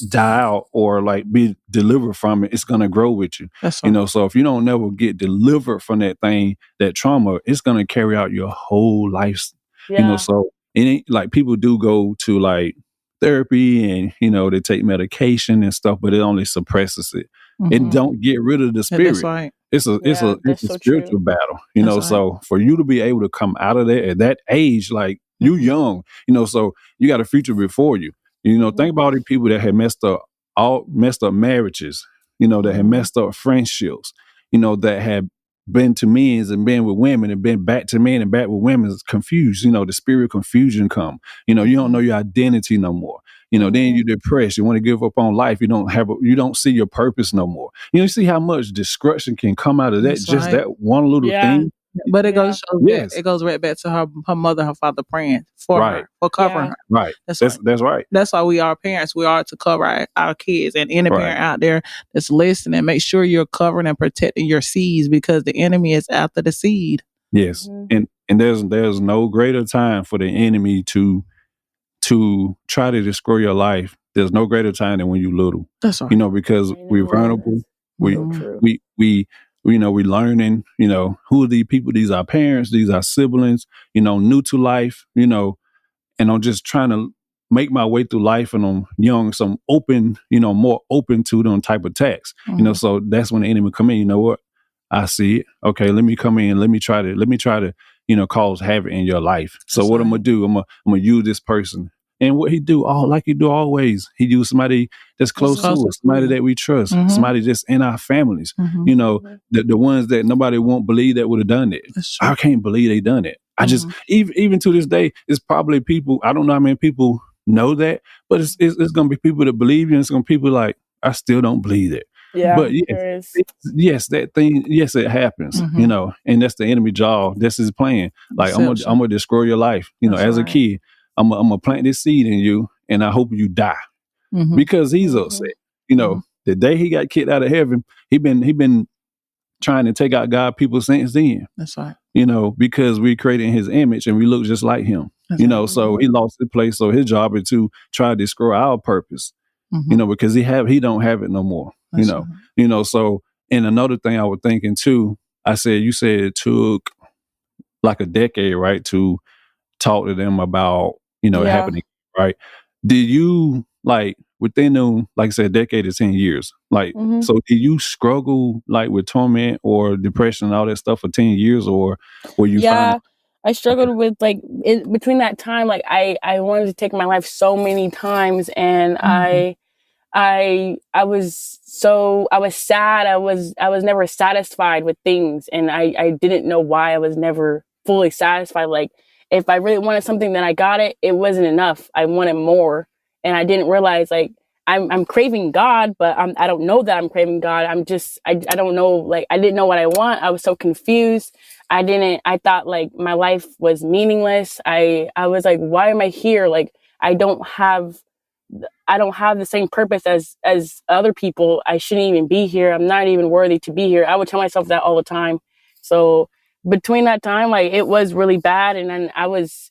die out or like be delivered from it, it's gonna grow with you. That's You right. know, so if you don't never get delivered from that thing, that trauma, it's gonna carry out your whole life. Yeah. You know, so it ain't like people do go to like therapy and you know they take medication and stuff, but it only suppresses it. It Mhm. don't get rid of the Yeah, that's spirit. right. It's a Yeah, that's it's a so spiritual true. battle, you That's know. right. So for you to be able to come out of that at that age, like you Mhm. young, you know, so you got a future before you. You know, think about the people that had messed up marriages, you know, that had Mhm. messed up friendships, you know, that had been to men's and been with women and been back to men and back with women is confused. You know, the spirit confusion come. You know, you don't know your identity no more. You know, then you're depressed. You want to give up on life. You don't see your purpose no more. You see how much destruction can come out of that, That's just right. that one little Yeah. thing. But it Yeah. goes shows Yes. that it goes right back to her mother, her father praying for Right. her, for covering Yeah. her. Right. That's That's right. that's right. That's why we are parents. We are to cover our kids, and any Right. parent out there that's listening, make sure you're covering and protecting your seeds because the enemy is after the seed. Yes. Mhm. And there's no greater time for the enemy to try to destroy your life. There's no greater time than when you're little. That's right. You know, because I we're know, vulnerable. We so Mhm. true. we you know, we learning, you know, who are these people? These are parents, these are siblings, you know, new to life, you know, and I'm just trying to make my way through life and I'm young, so I'm open, you know, more open to them type of attacks. You know, Mhm. so that's when the enemy come in, you know what? I see it. Okay, let me come in, let me try to, you know, cause havoc in your life. So That's what I'm right. gonna do, I'm gonna use this person. And what he do, all like he do always, he use somebody that's close to Closer us, to somebody you. that we trust, Mhm. somebody that's in our families. Mhm. You know, the ones that nobody won't believe that would have done it. That's true. I can't believe they done it. I just Mhm. even to this day, it's probably people. I don't know how many people know that, but it's gonna be people that believe you, and it's gonna be people like I still don't believe it. Yeah, But yes, there is. yes, that thing, yes, it happens. Mhm. You know, and that's the enemy job. That's his plan. Like I'm Deception. gonna destroy your life. You know, That's as a right. kid, I'm gonna plant this seed in you, and I hope you die Mhm. because he's upset. You know, the day he got kicked out of heaven, he been trying to take out God people since then. That's right. You know, because we created in his image and we look just like him. That's You right. know, so he lost his place. So his job is to try to destroy our purpose. Mhm. You know, because he don't have it no more. That's right. You know. So, and another thing I was thinking too, you said it took like a decade, right, to talk to them about it Yeah. happening, right? Did you like within them, like I said, a decade to 10 years? Like, so did you struggle like with torment or depression and all that stuff for 10 years, or were you Yeah, finding? I struggled with like between that time. Like I wanted to take my life so many times, and Mhm. I was sad. I was never satisfied with things, and I didn't know why I was never fully satisfied. Like if I really wanted something, then I got it. It wasn't enough. I wanted more, and I didn't realize like I'm craving God, but I don't know that I'm craving God. I don't know. Like I didn't know what I want. I was so confused. I thought like my life was meaningless. I was like, why am I here? Like I don't have the same purpose as other people. I shouldn't even be here. I'm not even worthy to be here. I would tell myself that all the time. So between that time, like it was really bad, and then I was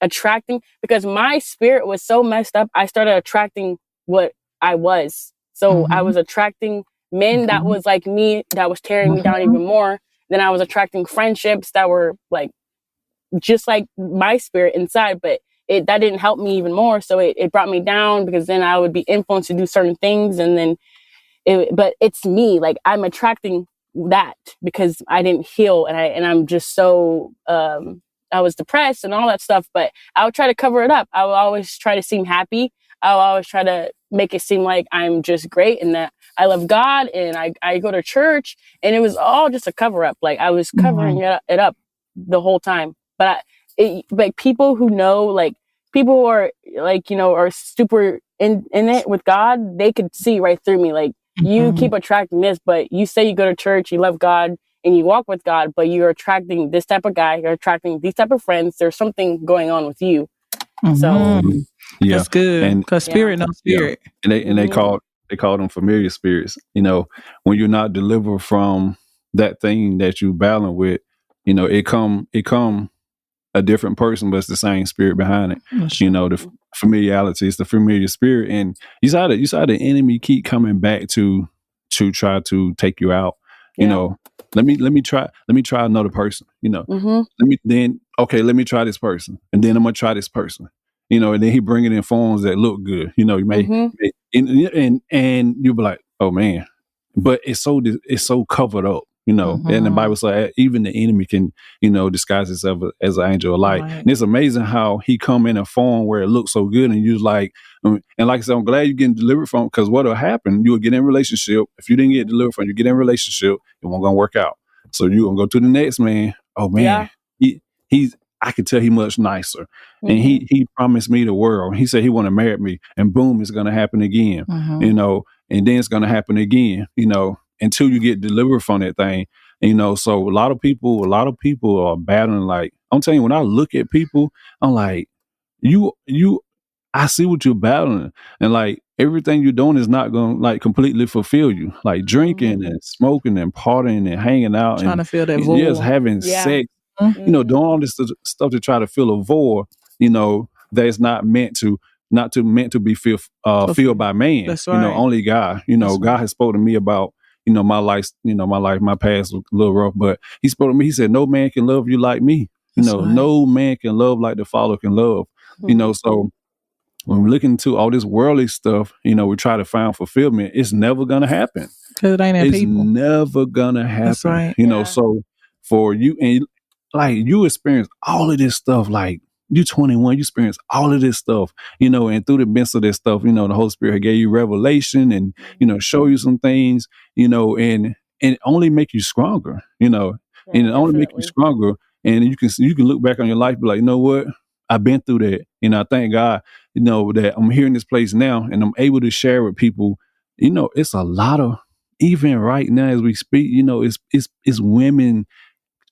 attracting, because my spirit was so messed up. I started attracting what I was. So I Mhm. was attracting men that Mhm. was like me, that was tearing me down Mhm. even more. Then I was attracting friendships that were like just like my spirit inside, but that didn't help me even more. So it brought me down, because then I would be influenced to do certain things, and then but it's me. Like, I'm attracting that because I didn't heal, and I'm just so I was depressed and all that stuff. But I would try to cover it up. I would always try to seem happy. I would always try to make it seem like I'm just great and that I love God and I go to church, and it was all just a cover up. Like, I was covering it up the whole time. But like, people who know, like, people who are like, are super in it with God, they could see right through me. Like, you Mhm. keep attracting this, but you say you go to church, you love God, and you walk with God, but you're attracting this type of guy, you're attracting these type of friends. There's something going on with you. So, Mhm. Yeah. That's good. And Because yeah. spirit, no yeah. spirit. And they Mhm. call them familiar spirits. When you're not delivered from that thing that you battling with, it come a different person, but it's the same spirit behind it. That's The familiarity is the familiar spirit, and you saw the enemy keep coming back to try to take you out. Yeah. Let me try another person. Mm-hmm. Let me try this person, and then I'm gonna try this person. And then he bring it in forms that look good. You Mm-hmm. and you'll be like, oh man, but it's so covered up. And the Mhm. Bible says even the enemy can disguise itself as an angel of light. Right. And it's amazing how he come in a form where it looks so good, and you're like, and like I said, I'm glad you're getting delivered from, because what'll happen, you'll get in a relationship. If you didn't get delivered from, you get in a relationship, it won't gonna work out. So you're gonna go to the next man. Oh man, he's I could tell he much nicer. And Mm-hmm. he promised me the world. He said he want to marry me, and boom, it's gonna happen again. Mhm. And then it's gonna happen again, until you get delivered from that thing. So a lot of people are battling. Like, I'm telling you, when I look at people, I'm like, you I see what you're battling, and like everything you're doing is not gonna like completely fulfill you. Like drinking Mm-hmm. and smoking and partying and hanging out Trying and to fill that just void. having Yeah. sex, Mhm. doing all this stuff to try to fill a void, that's not meant to be filled by man. That's right. Only God. That's God right. has spoken to me about my life. My past was a little rough, but He spoke to me. He said, "No man can love you like me. That's right. No man can love like the Father can love." Mm-hmm. So when we look into all this worldly stuff, we try to find fulfillment. It's never gonna happen. Because it ain't in It's people. never gonna That's happen. right. Yeah. So for you, and like you experience all of this stuff, like you 21, you experience all of this stuff, and through the midst of this stuff, the Holy Spirit gave you revelation and show you some things, and only make you stronger, and it only make you Definitely. stronger. And you can look back on your life, be like, you know what? I've been through that. I thank God, that I'm here in this place now, and I'm able to share with people. It's a lot of, even right now as we speak, it's women,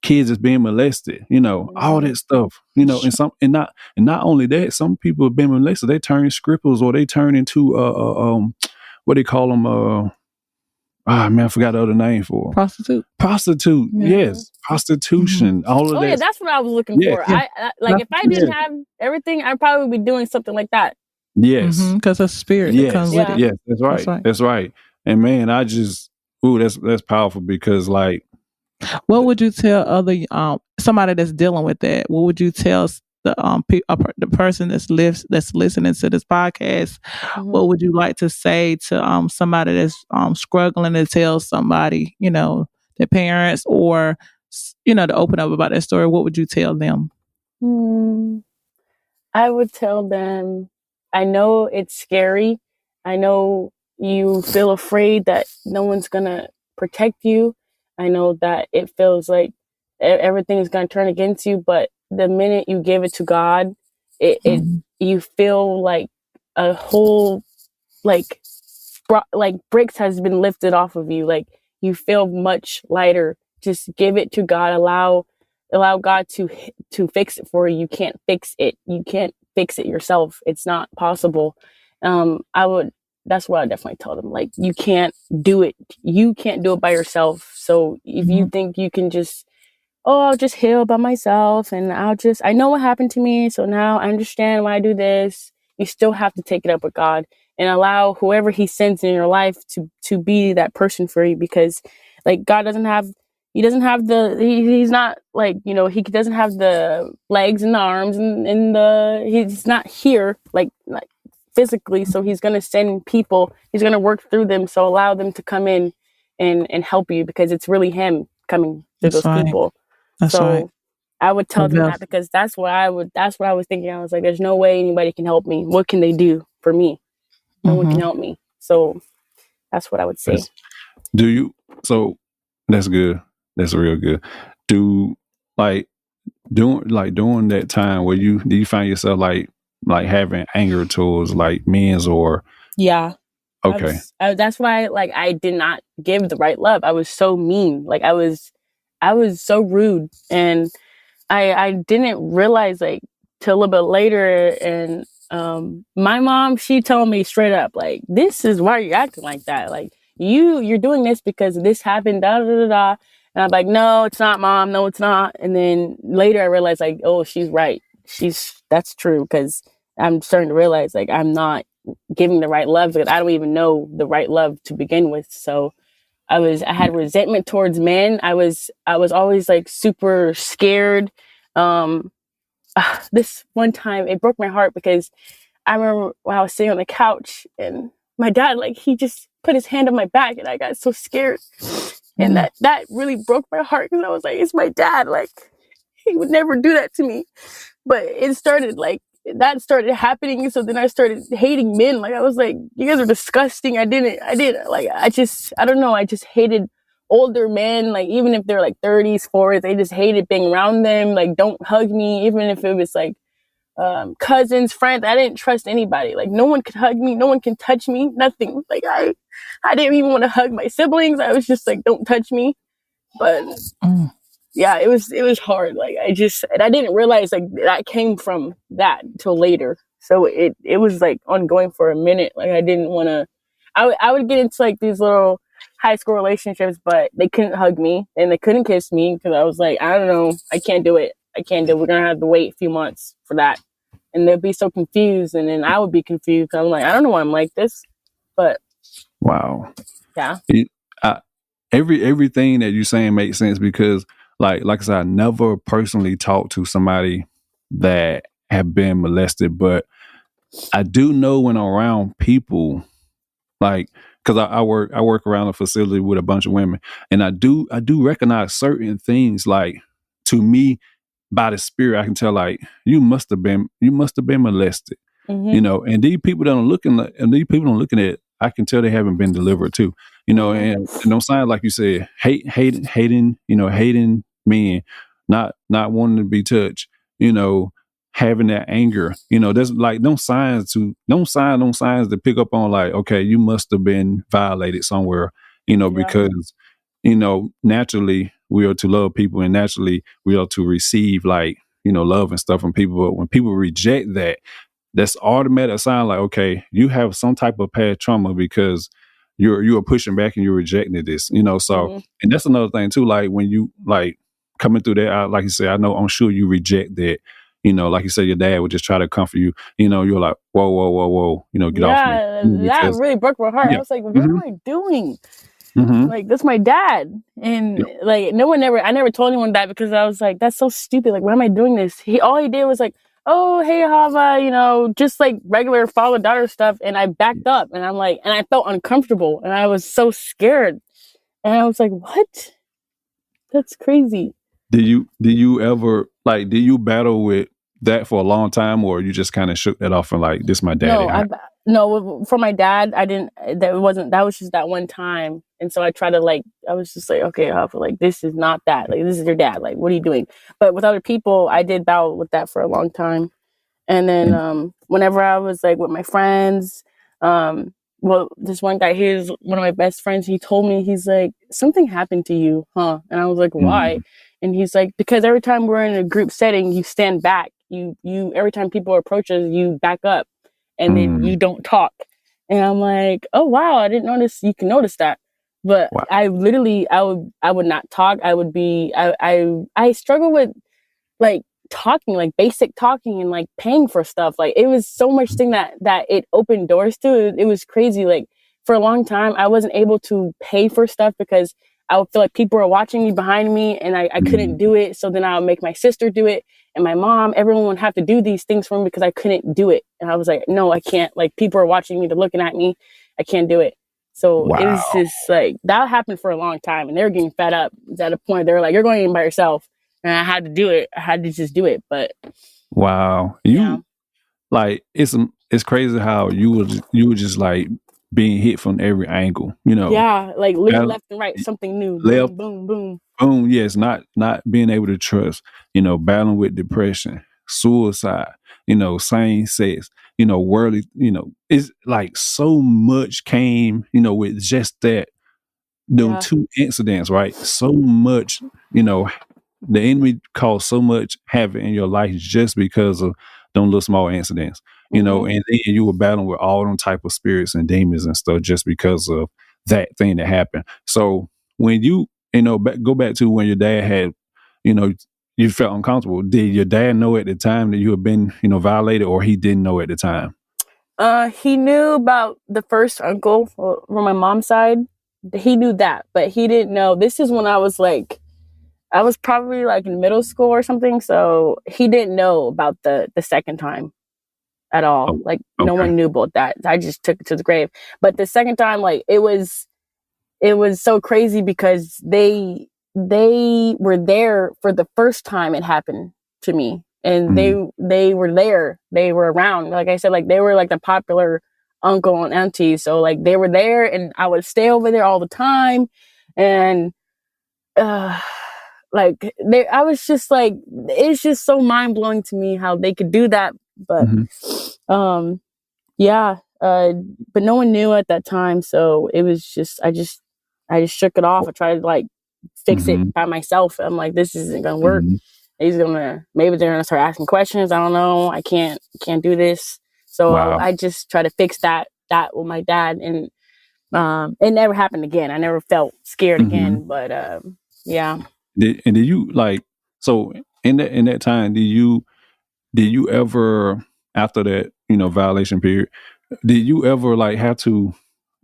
kids that's being molested, all that stuff, and not only that, some people have been molested, they turn scripples, or they turn into what they call them, I forgot the other name for 'em. Prostitute, Yeah. yes, prostitution, all of Oh that. yeah, that's what I was looking Yeah, for. yeah. I like, if I didn't have everything, I'd probably be doing something like that. yes, Because it's spirit that comes with Yeah. it. yes, that's right, right. that's right. And man, that's powerful, because like, What would you tell other somebody that's dealing with that? What would you tell the person that's listening to this podcast? Mhm. What would you like to say to somebody that's struggling to tell somebody, their parents, or to open up about their story? What would you tell them? I would tell them, I know it's scary. I know you feel afraid that no one's gonna protect you. I know that it feels like everything is gonna turn against you, but the minute you give it to God, it you feel like a whole, like bricks has been lifted off of you. Like, you feel much lighter. Just give it to God. Allow God to fix it for you. You can't fix it. You can't fix it yourself. It's not possible. That's what I definitely tell them. Like, you can't do it. You can't do it by yourself. So if you think you can just, I'll just heal by myself, and I know what happened to me, so now I understand why I do this. You still have to take it up with God. and allow whoever he sends in your life to be that person for you, because like God doesn't have he's not like, you know, he doesn't have the legs and the arms and he's not here like physically, so he's going to send people, he's going to work through them, so allow them to come in and help you, because it's really him coming through That's those right. people. That's So right. I would tell them Well, that, because that's what I was thinking. I was like, there's no way anybody can help me. What can they do for me? No one can help me. So that's what I would say. Do you? So that's good. That's real good. Do like during that time where do you find yourself like having anger towards like men's or Yeah. okay? That's why like I did not give the right love. I was so mean. Like I was so rude, and I didn't realize like till a little bit later. And my mom, she told me straight up, like, this is why you're acting like that. Like you're doing this because this happened, da da da da. And I'm like, no, it's not, Mom. No, it's not. And then later I realized like, oh, she's right. That's true, because I'm starting to realize like I'm not giving the right love, because I don't even know the right love to begin with. So I had resentment towards men. I was always like super scared. This one time it broke my heart, because I remember when I was sitting on the couch and my dad, like, he just put his hand on my back, and I got so scared. And that really broke my heart, because I was like, it's my dad. Like, he would never do that to me. But it started that started happening. So then I started hating men. Like, I was like, you guys are disgusting. I don't know. I just hated older men. Like, even if they're like 30s, 40s, I just hated being around them. Like, don't hug me. Even if it was like cousins, friends, I didn't trust anybody. Like, no one could hug me. No one can touch me. Nothing. Like, I didn't even want to hug my siblings. I was just like, don't touch me. But yeah, it was hard. Like, I didn't realize like that came from that until later. So it was like ongoing for a minute. Like, I didn't want to, I would get into like these little high school relationships, but they couldn't hug me and they couldn't kiss me, because I was like, I don't know, I can't do it. We're going to have to wait a few months for that. And they'd be so confused, and then I would be confused. I'm like, I don't know why I'm like this. But Wow. yeah. Everything that you're saying makes sense, because like I said, I never personally talked to somebody that have been molested, but I do know when I'm around people, like, because I work around a facility with a bunch of women, and I do recognize certain things. Like, to me, by the spirit, I can tell like you must have been molested, you know. And these people don't looking at it, I can tell they haven't been delivered too, you know. And those signs, like you said, hating men, not wanting to be touched, you know, having that anger, you know. There's like no signs to pick up on, like, okay, you must have been violated somewhere, you know. Yeah. Because, you know, naturally we are to love people, and naturally we are to receive, like, you know, love and stuff from people. But when people reject that, that's automatic sign, like, okay, you have some type of past trauma, because you are pushing back and you're rejecting this, you know. So and that's another thing too, like when you like coming through that, like you said, I'm sure you reject that, you know. Like you said, your dad would just try to comfort you, you know. You're like, whoa, you know, get off me. That really broke my heart. Yeah. I was like, what am I doing? Mm-hmm. Like, that's my dad. And like, I never told anyone that, because I was like, that's so stupid. Like, why am I doing this? All he did was like, oh, hey, Hava, you know, just like regular father-daughter stuff. And I backed up, and I'm like, and I felt uncomfortable, and I was so scared. And I was like, what? That's crazy. Did you ever, like, did you battle with that for a long time, or you just kind of shook that off and like, this my daddy? No, for my dad, I didn't. That was just that one time. And so I tried to like, I was just like, okay, Hava, like, this is not that. Like, this is your dad. Like, what are you doing? But with other people, I did battle with that for a long time. And then whenever I was like with my friends, well, this one guy, he's one of my best friends. He told me, he's like, something happened to you, huh? And I was like, why? And he's like, because every time we're in a group setting, you stand back. You every time people approach us, you back up, and then you don't talk. And I'm like, oh wow, I didn't notice you can notice that. But Wow. I literally, I would not talk. I would be, I struggle with like talking, like basic talking and like paying for stuff. Like it was so much thing that it opened doors to. It was crazy. Like for a long time, I wasn't able to pay for stuff because I would feel like people were watching me behind me and I couldn't do it. So then I would make my sister do it and my mom, everyone would have to do these things for me because I couldn't do it. And I was like, no, I can't. Like people are watching me, they're looking at me. I can't do it. So it was just like, that happened for a long time and they were getting fed up. It's at a point they were like, you're going in by yourself. And I had to do it. I had to just do it. But wow, like it's crazy how you were just like being hit from every angle, yeah, like literally left and right, something new. Left. Boom, boom, boom. Boom, yes, not being able to trust, battling with depression, suicide, same sex, worldly, it's like so much came, with just those two incidents, right? So much, the enemy caused so much havoc in your life just because of them little small incidents, and then you were battling with all them type of spirits and demons and stuff just because of that thing that happened. So when you go back to when your dad had, you felt uncomfortable. Did your dad know at the time that you had been, violated, or he didn't know at the time? He knew about the first uncle from my mom's side. He knew that, but he didn't know. This is when I was probably like in middle school or something. So he didn't know about the second time at all. Oh, like no one knew about that. I just took it to the grave. But the second time, like it was so crazy because they were there for the first time it happened to me. And they were there. They were around. Like I said, like they were like the popular uncle and auntie. So like they were there and I would stay over there all the time. And like I was just like, it's just so mind blowing to me how they could do that. But but no one knew at that time. So it was just I just shook it off. I tried to like fix it by myself. I'm like, this isn't gonna work. Maybe they're gonna start asking questions. I don't know. I can't do this. So I just try to fix that with my dad, and it never happened again. I never felt scared again. But yeah. Did you like, so in that time, did you ever, after that, violation period, did you ever like have to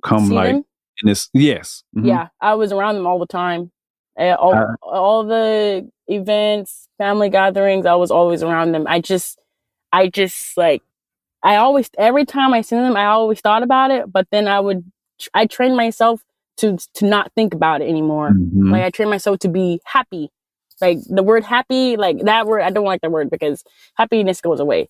come See like them? in this? Yes. Yeah, I was around them all the time. All the events, family gatherings, I was always around them. I just like, every time I seen them, I always thought about it, but then I trained myself to not think about it anymore. Like I trained myself to be happy. Like the word happy, like that word, I don't like that word because happiness goes away.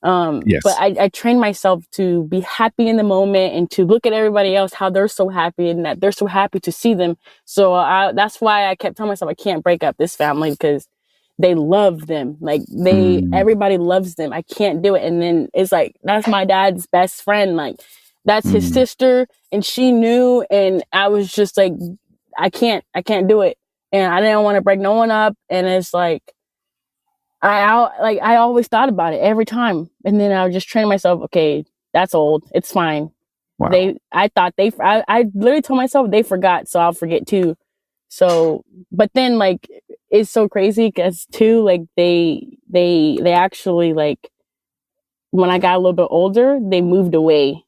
Yes. But I trained myself to be happy in the moment and to look at everybody else, how they're so happy and that they're so happy to see them. So that's why I kept telling myself I can't break up this family because they love them. Like everybody loves them. I can't do it. And then it's like, that's my dad's best friend. Like that's his sister and she knew. And I was just like, I can't do it. And I didn't want to break no one up. And it's like, I always thought about it every time. And then I would just train myself, okay, that's old. It's fine. Wow. I literally told myself they forgot, so I'll forget too. So, but then like, it's so crazy because too, like they actually like, when I got a little bit older, they moved away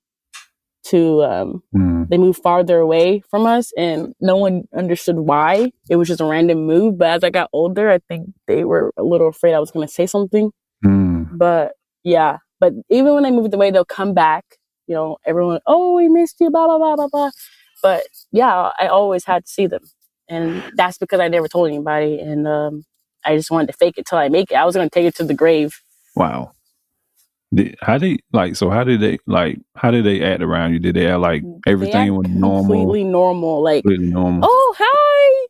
to, they moved farther away from us and no one understood why. It was just a random move. But as I got older, I think they were a little afraid I was going to say something. But yeah, but even when they moved away, they'll come back, everyone, oh, we missed you, blah, blah, blah, blah, blah. But yeah, I always had to see them. And that's because I never told anybody. And I just wanted to fake it till I make it. I was going to take it to the grave. Wow. How did they act around you? Did they act like everything was normal? Completely normal. Like, completely normal. Oh, hi.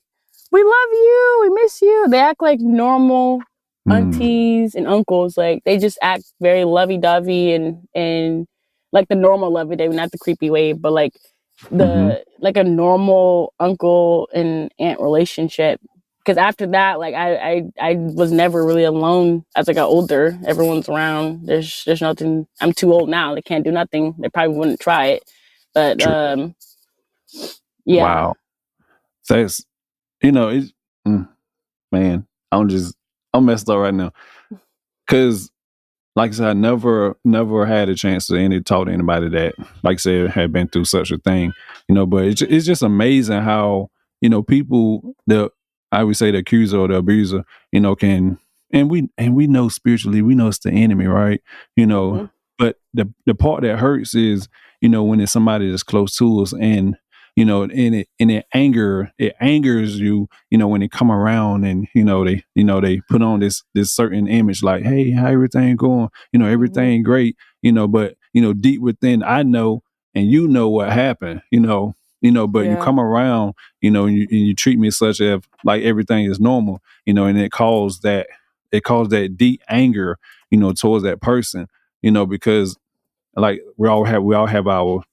We love you. We miss you. They act like normal aunties and uncles. Like they just act very lovey-dovey and like the normal lovey-dovey, not the creepy way, but like like a normal uncle and aunt relationship. Because after that, like I was never really alone as I got older. Everyone's around. There's nothing. I'm too old now. They can't do nothing. They probably wouldn't try it. But yeah. Wow. That's it's man. I'm messed up right now. Because like I said, I never had a chance to talk to anybody that, like I said, had been through such a thing, but it's just amazing how, people, I would say the accuser or the abuser, can, and we know spiritually, we know it's the enemy, right? Mhm. But the part that hurts is, when it's somebody that's close to us, and it angers you, when they come around, and they put on this certain image, like, hey, how everything going, everything great, but deep within, I know, and what happened, but you Yeah. come around, and you treat me such as like everything is normal, and it caused that deep anger, towards that person, because like we all have our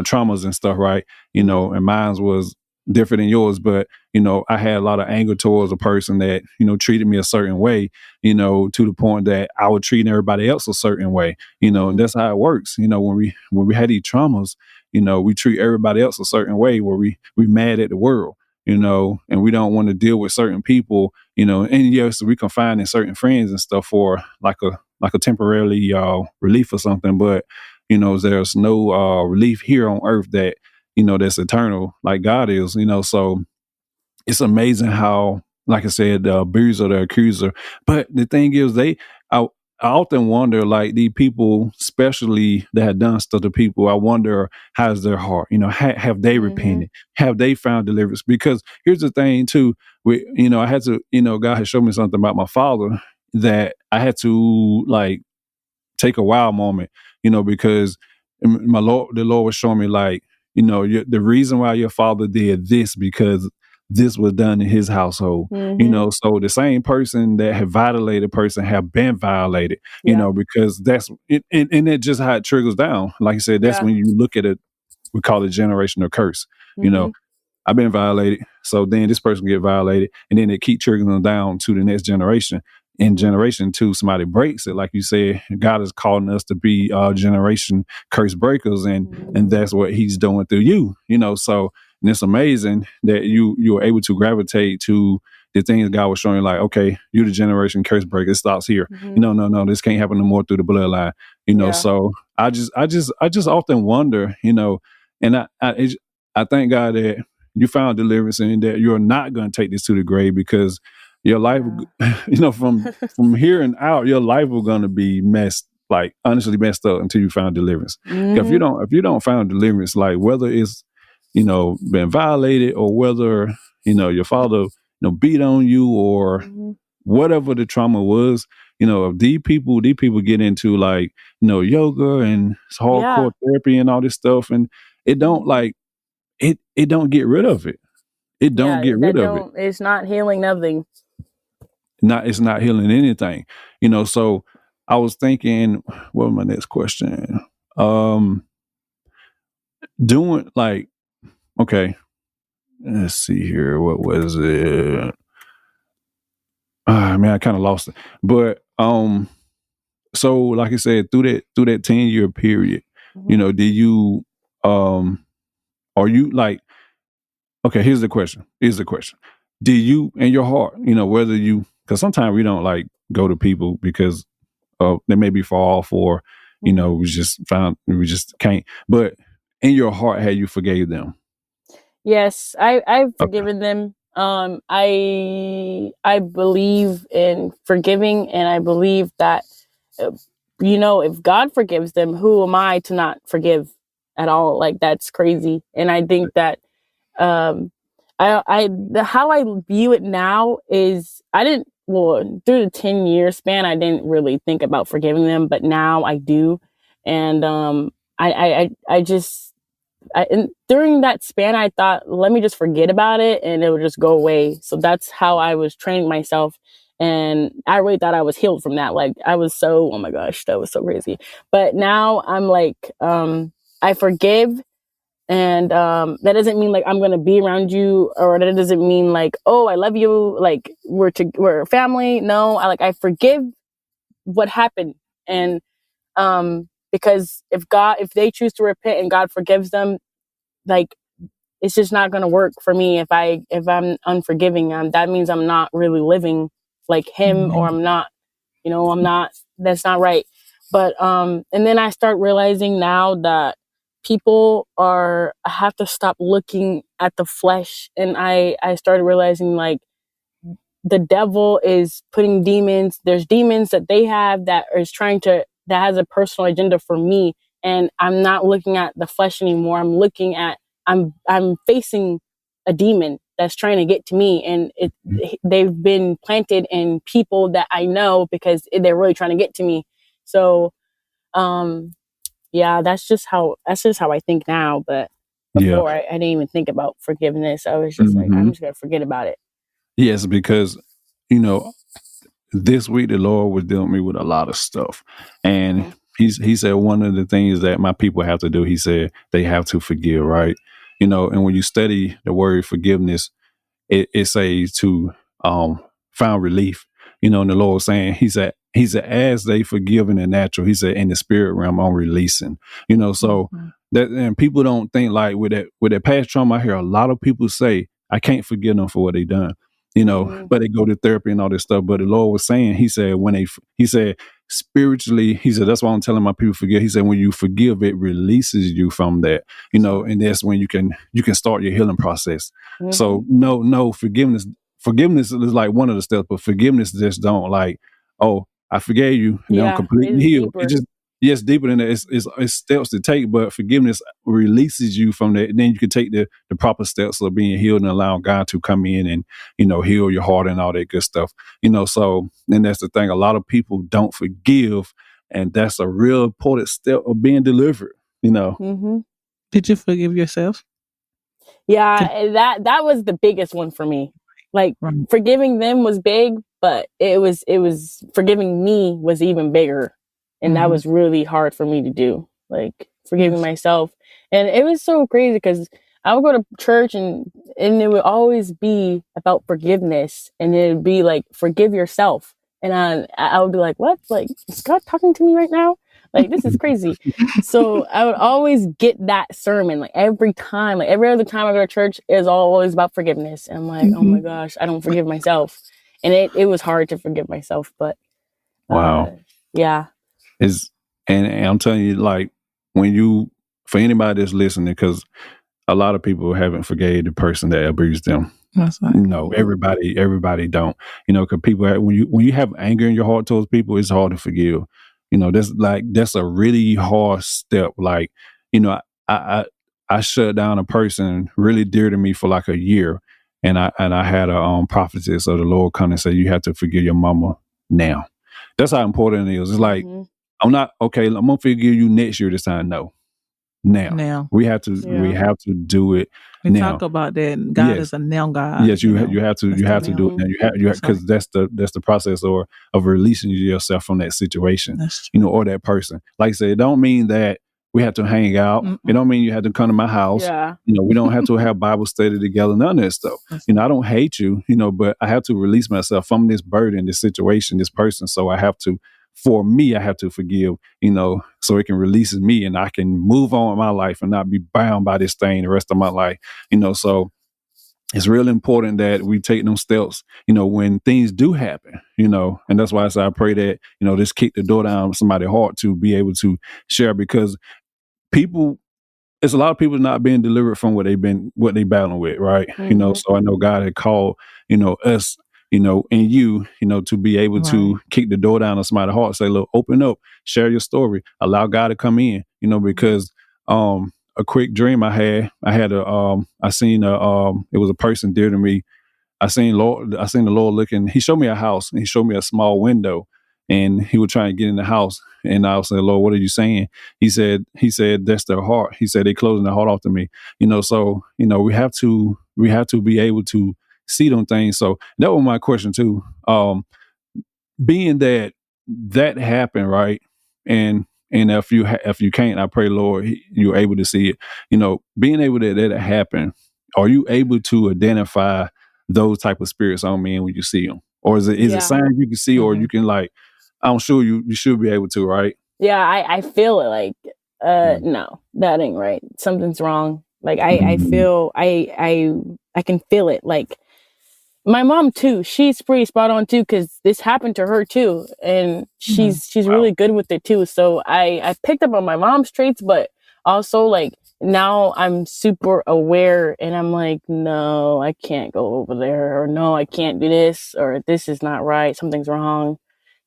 traumas and stuff, right? And mine was different than yours, but I had a lot of anger towards a person that treated me a certain way, to the point that I would treat everybody else a certain way, and that's how it works. When we had these traumas, we treat everybody else a certain way, where we mad at the world, and we don't want to deal with certain people, and yes, we can find in certain friends and stuff for like a temporarily relief or something, but there's no relief here on earth that's eternal like God is, so it's amazing how, like I said, the abuser, the accuser. But the thing is, I often wonder, like, these people, especially that have done stuff to people, I wonder, how's their heart? Have they repented? Have they found deliverance? Because here's the thing too, I had to, God had showed me something about my father that I had to, like, take a wow moment, because the Lord was showing me, like, the reason why your father did this, because this was done in his household, so the same person that had violated person have been violated, Yeah. because that's it, and it just how it trickles down. Like I said, that's Yeah. when you look at it, we call it generational curse, I've been violated. So then this person get violated, and then it keep trickling them down to the next generation. In generation two, somebody breaks it. Like you said, God is calling us to be generation curse breakers, and that's what He's doing through you. So, and it's amazing that you were able to gravitate to the things God was showing you, like, okay, you're the generation curse breaker. It stops here. No, this can't happen no more through the bloodline. Yeah. So I just often wonder, and I thank God that you found deliverance, and that you're not going to take this to the grave, because your life, from here and out, your life was going to be honestly messed up until you found deliverance. If you don't find deliverance, like, whether it's been violated, or whether your father beat on you, or whatever the trauma was, if these people get into, like, yoga and hardcore therapy and all this stuff, and it don't, like, it don't get rid of it. It don't get rid of it. It's not healing nothing. It's not healing anything. So I was thinking, what was my next question? Doing, like, okay, let's see here. What was it? Man, I kind of lost it. But so, like I said, through that 10-year period, did you are you, like, okay, here's the question. Did you, in your heart, whether you, because sometimes we don't, like, go to people because they may be far off, or we just can't. But in your heart, had you forgave them? Yes, I've Okay. forgiven them. I believe in forgiving, and I believe that if God forgives them, who am I to not forgive at all? Like, that's crazy. And I think that how I view it now is, through the 10-year span, I didn't really think about forgiving them, but now I do. And and during that span, I thought, let me just forget about it and it would just go away. So that's how I was training myself. And I really thought I was healed from that. Like, I was so, oh my gosh, that was so crazy. But now I'm like, I forgive. And that doesn't mean, like, I'm going to be around you, or that doesn't mean, like, oh, I love you, like, we're a family. No, I forgive what happened. And because if they choose to repent and God forgives them, like, it's just not going to work for me if I'm unforgiving. That means I'm not really living like Him, or I'm not that's not right. But, and then I start realizing now that I have to stop looking at the flesh. And I started realizing like the devil is putting there's demons that they have that has a personal agenda for me. And I'm not looking at the flesh anymore. I'm facing a demon that's trying to get to me. And they've been planted in people that I know because they're really trying to get to me. So, yeah, that's just how I think now. But Yeah. before I didn't even think about forgiveness. I was just like, I'm just going to forget about it. Yes, because, this week the Lord was dealing with me with a lot of stuff. And he said one of the things that my people have to do, he said they have to forgive, right? And when you study the word forgiveness, it says to find relief. And the Lord was saying, he said, as they forgive in the natural, he said, in the spirit realm, I'm releasing. So that, and people don't think like with that past trauma, I hear a lot of people say, I can't forgive them for what they done. But they go to therapy and all this stuff. But the Lord was saying, he said, he said, spiritually, he said, that's why I'm telling my people forgive. He said, when you forgive, it releases you from that, and that's when you can start your healing process. So no, forgiveness is like one of the steps, but forgiveness just don't like, oh, I forgave you, and then I'm completely healed. Deeper. It just, yes, deeper than that. It's steps to take, but forgiveness releases you from that. Then you can take the proper steps of being healed and allowing God to come in and, heal your heart and all that good stuff. So, and that's the thing. A lot of people don't forgive, and that's a real important step of being delivered, Did you forgive yourself? Yeah, that was the biggest one for me. Like forgiving them was big, but it was forgiving me was even bigger. And that was really hard for me to do, like forgiving myself. And it was so crazy because I would go to church and it would always be about forgiveness. And it would be like, forgive yourself. And I would be like, what? Like, is God talking to me right now? Like, this is crazy. So I would always get that sermon, like every other time I go to church is always about forgiveness. And I'm like, oh my gosh, I don't forgive myself. And it was hard to forgive myself, but wow. Yeah. And I'm telling you, like, for anybody that's listening, because a lot of people haven't forgave the person that abused them. That's right. Everybody don't. Because people when you have anger in your heart towards people, it's hard to forgive. That's a really hard step. Like, I shut down a person really dear to me for like a year, and I had a prophetess of the Lord come and say, you have to forgive your mama now. That's how important it is. It's like, I'm not okay. I'm gonna forgive you next year. This time, no. Now we have to do it. We now. Talk about that. God is a now God. Yes, you have to do it now. You have because that's the process of releasing yourself from that situation. Or that person. Like I said, it don't mean that we have to hang out. It don't mean you have to come to my house. Yeah. We don't have to have Bible study together. None of that stuff. I don't hate you. But I have to release myself from this burden, this situation, this person. So I have to forgive, so it can release me and I can move on with my life and not be bound by this thing the rest of my life, so it's really important that we take them steps, when things do happen, and that's why I pray that, just kick the door down somebody's heart to be able to share, because it's a lot of people not being delivered from what they battling with, right? So I know God had called, us, and you to be able to kick the door down on somebody's heart, say, look, open up, share your story, allow God to come in, because a quick dream I had I seen it was a person dear to me. I seen the Lord looking, he showed me a house and he showed me a small window and he was trying to get in the house. And I was saying, Lord, what are you saying? He said, that's their heart. He said, they closing their heart off to me, so, we have to be able to see them things. So that was my question too. Being that happened, right? And if you can't, I pray, Lord, you're able to see it. Being able to that happen, are you able to identify those type of spirits on men when you see them, or is it signs you can see, or you can like? I'm sure you should be able to, right? Yeah, I feel it. Like, no, that ain't right. Something's wrong. Like I feel I can feel it. Like My mom too. She's pretty spot on too, because this happened to her too, and she's really good with it too. So I picked up on my mom's traits, but also like now I'm super aware, and I'm like, no, I can't go over there, or no, I can't do this, or this is not right. Something's wrong.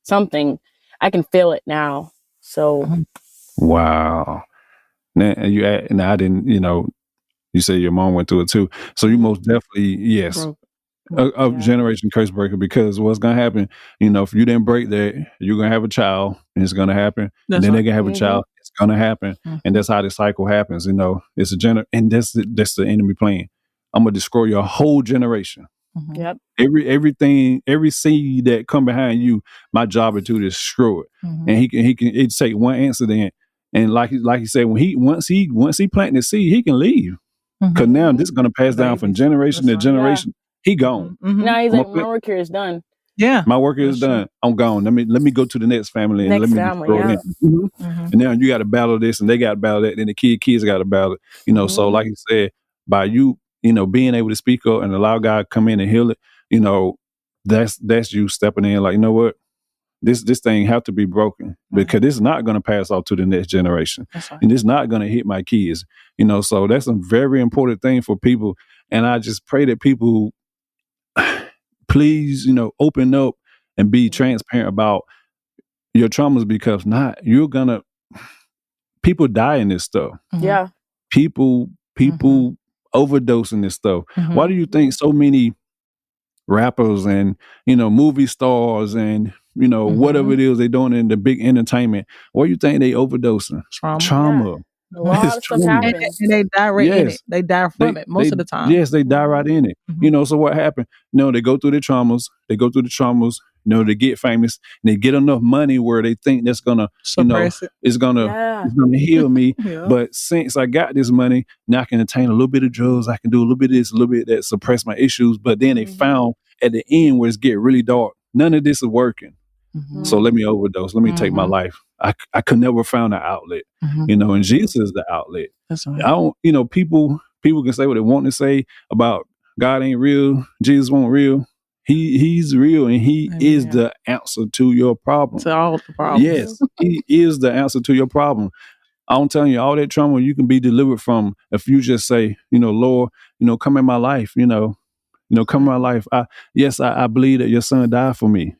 Something. I can feel it now. So Wow. Now, and I didn't, you say your mom went through it too. So you most definitely, yes, a Yeah. generation curse breaker, because what's going to happen, if you didn't break that, you're going to have a child and it's going to happen. That's and then right. they're going to have a child. It's going to happen. And that's how the cycle happens. It's and that's the enemy plan. I'm going to destroy your whole generation. Yep. Every seed that come behind you, my job is to destroy it. And he can it take one incident, and like he said, once he plant the seed, he can leave, because now this is going to pass down from generation to generation. He gone. Now he's like, my work here is done. Yeah. My work is done. I'm gone. Let me go to the next family and Next let me family, destroy yeah. them. And now you got to battle this, and they got to battle that, and the kids got to battle it. So like you said, by you being able to speak up and allow God to come in and heal it, that's you stepping in like, you know what, this thing have to be broken, because this is not going to pass off to the next generation. That's right. And it's not going to hit my kids. So that's a very important thing for people. And I just pray that people please, open up and be transparent about your traumas, because people die in this stuff. Yeah. People overdose in this stuff. Why do you think so many rappers and movie stars and whatever it is they're doing in the big entertainment, why do you think they overdosing? Trauma. A lot of stuff happens. And they die right in Yes. it. They die from it most of the time. Yes, they die right in it. So what happened? They go through the traumas. They they get famous, and they get enough money where they think that's gonna, Suppress it. it's gonna heal me. Yeah. But since I got this money, now I can attain a little bit of drugs. I can do a little bit of this, a little bit of that, suppress my issues. But then they found at the end where it's getting really dark, none of this is working. So let me overdose. Let me take my life. I could never find an outlet, and Jesus is the outlet. That's right. I don't, people can say what they want to say about God ain't real, Jesus won't real. He's real, and he is the answer to your problem. To all the problems. Yes, he is the answer to your problem. I'm telling you, all that trauma you can be delivered from if you just say, Lord, come in my life, come in my life. I believe that your son died for me.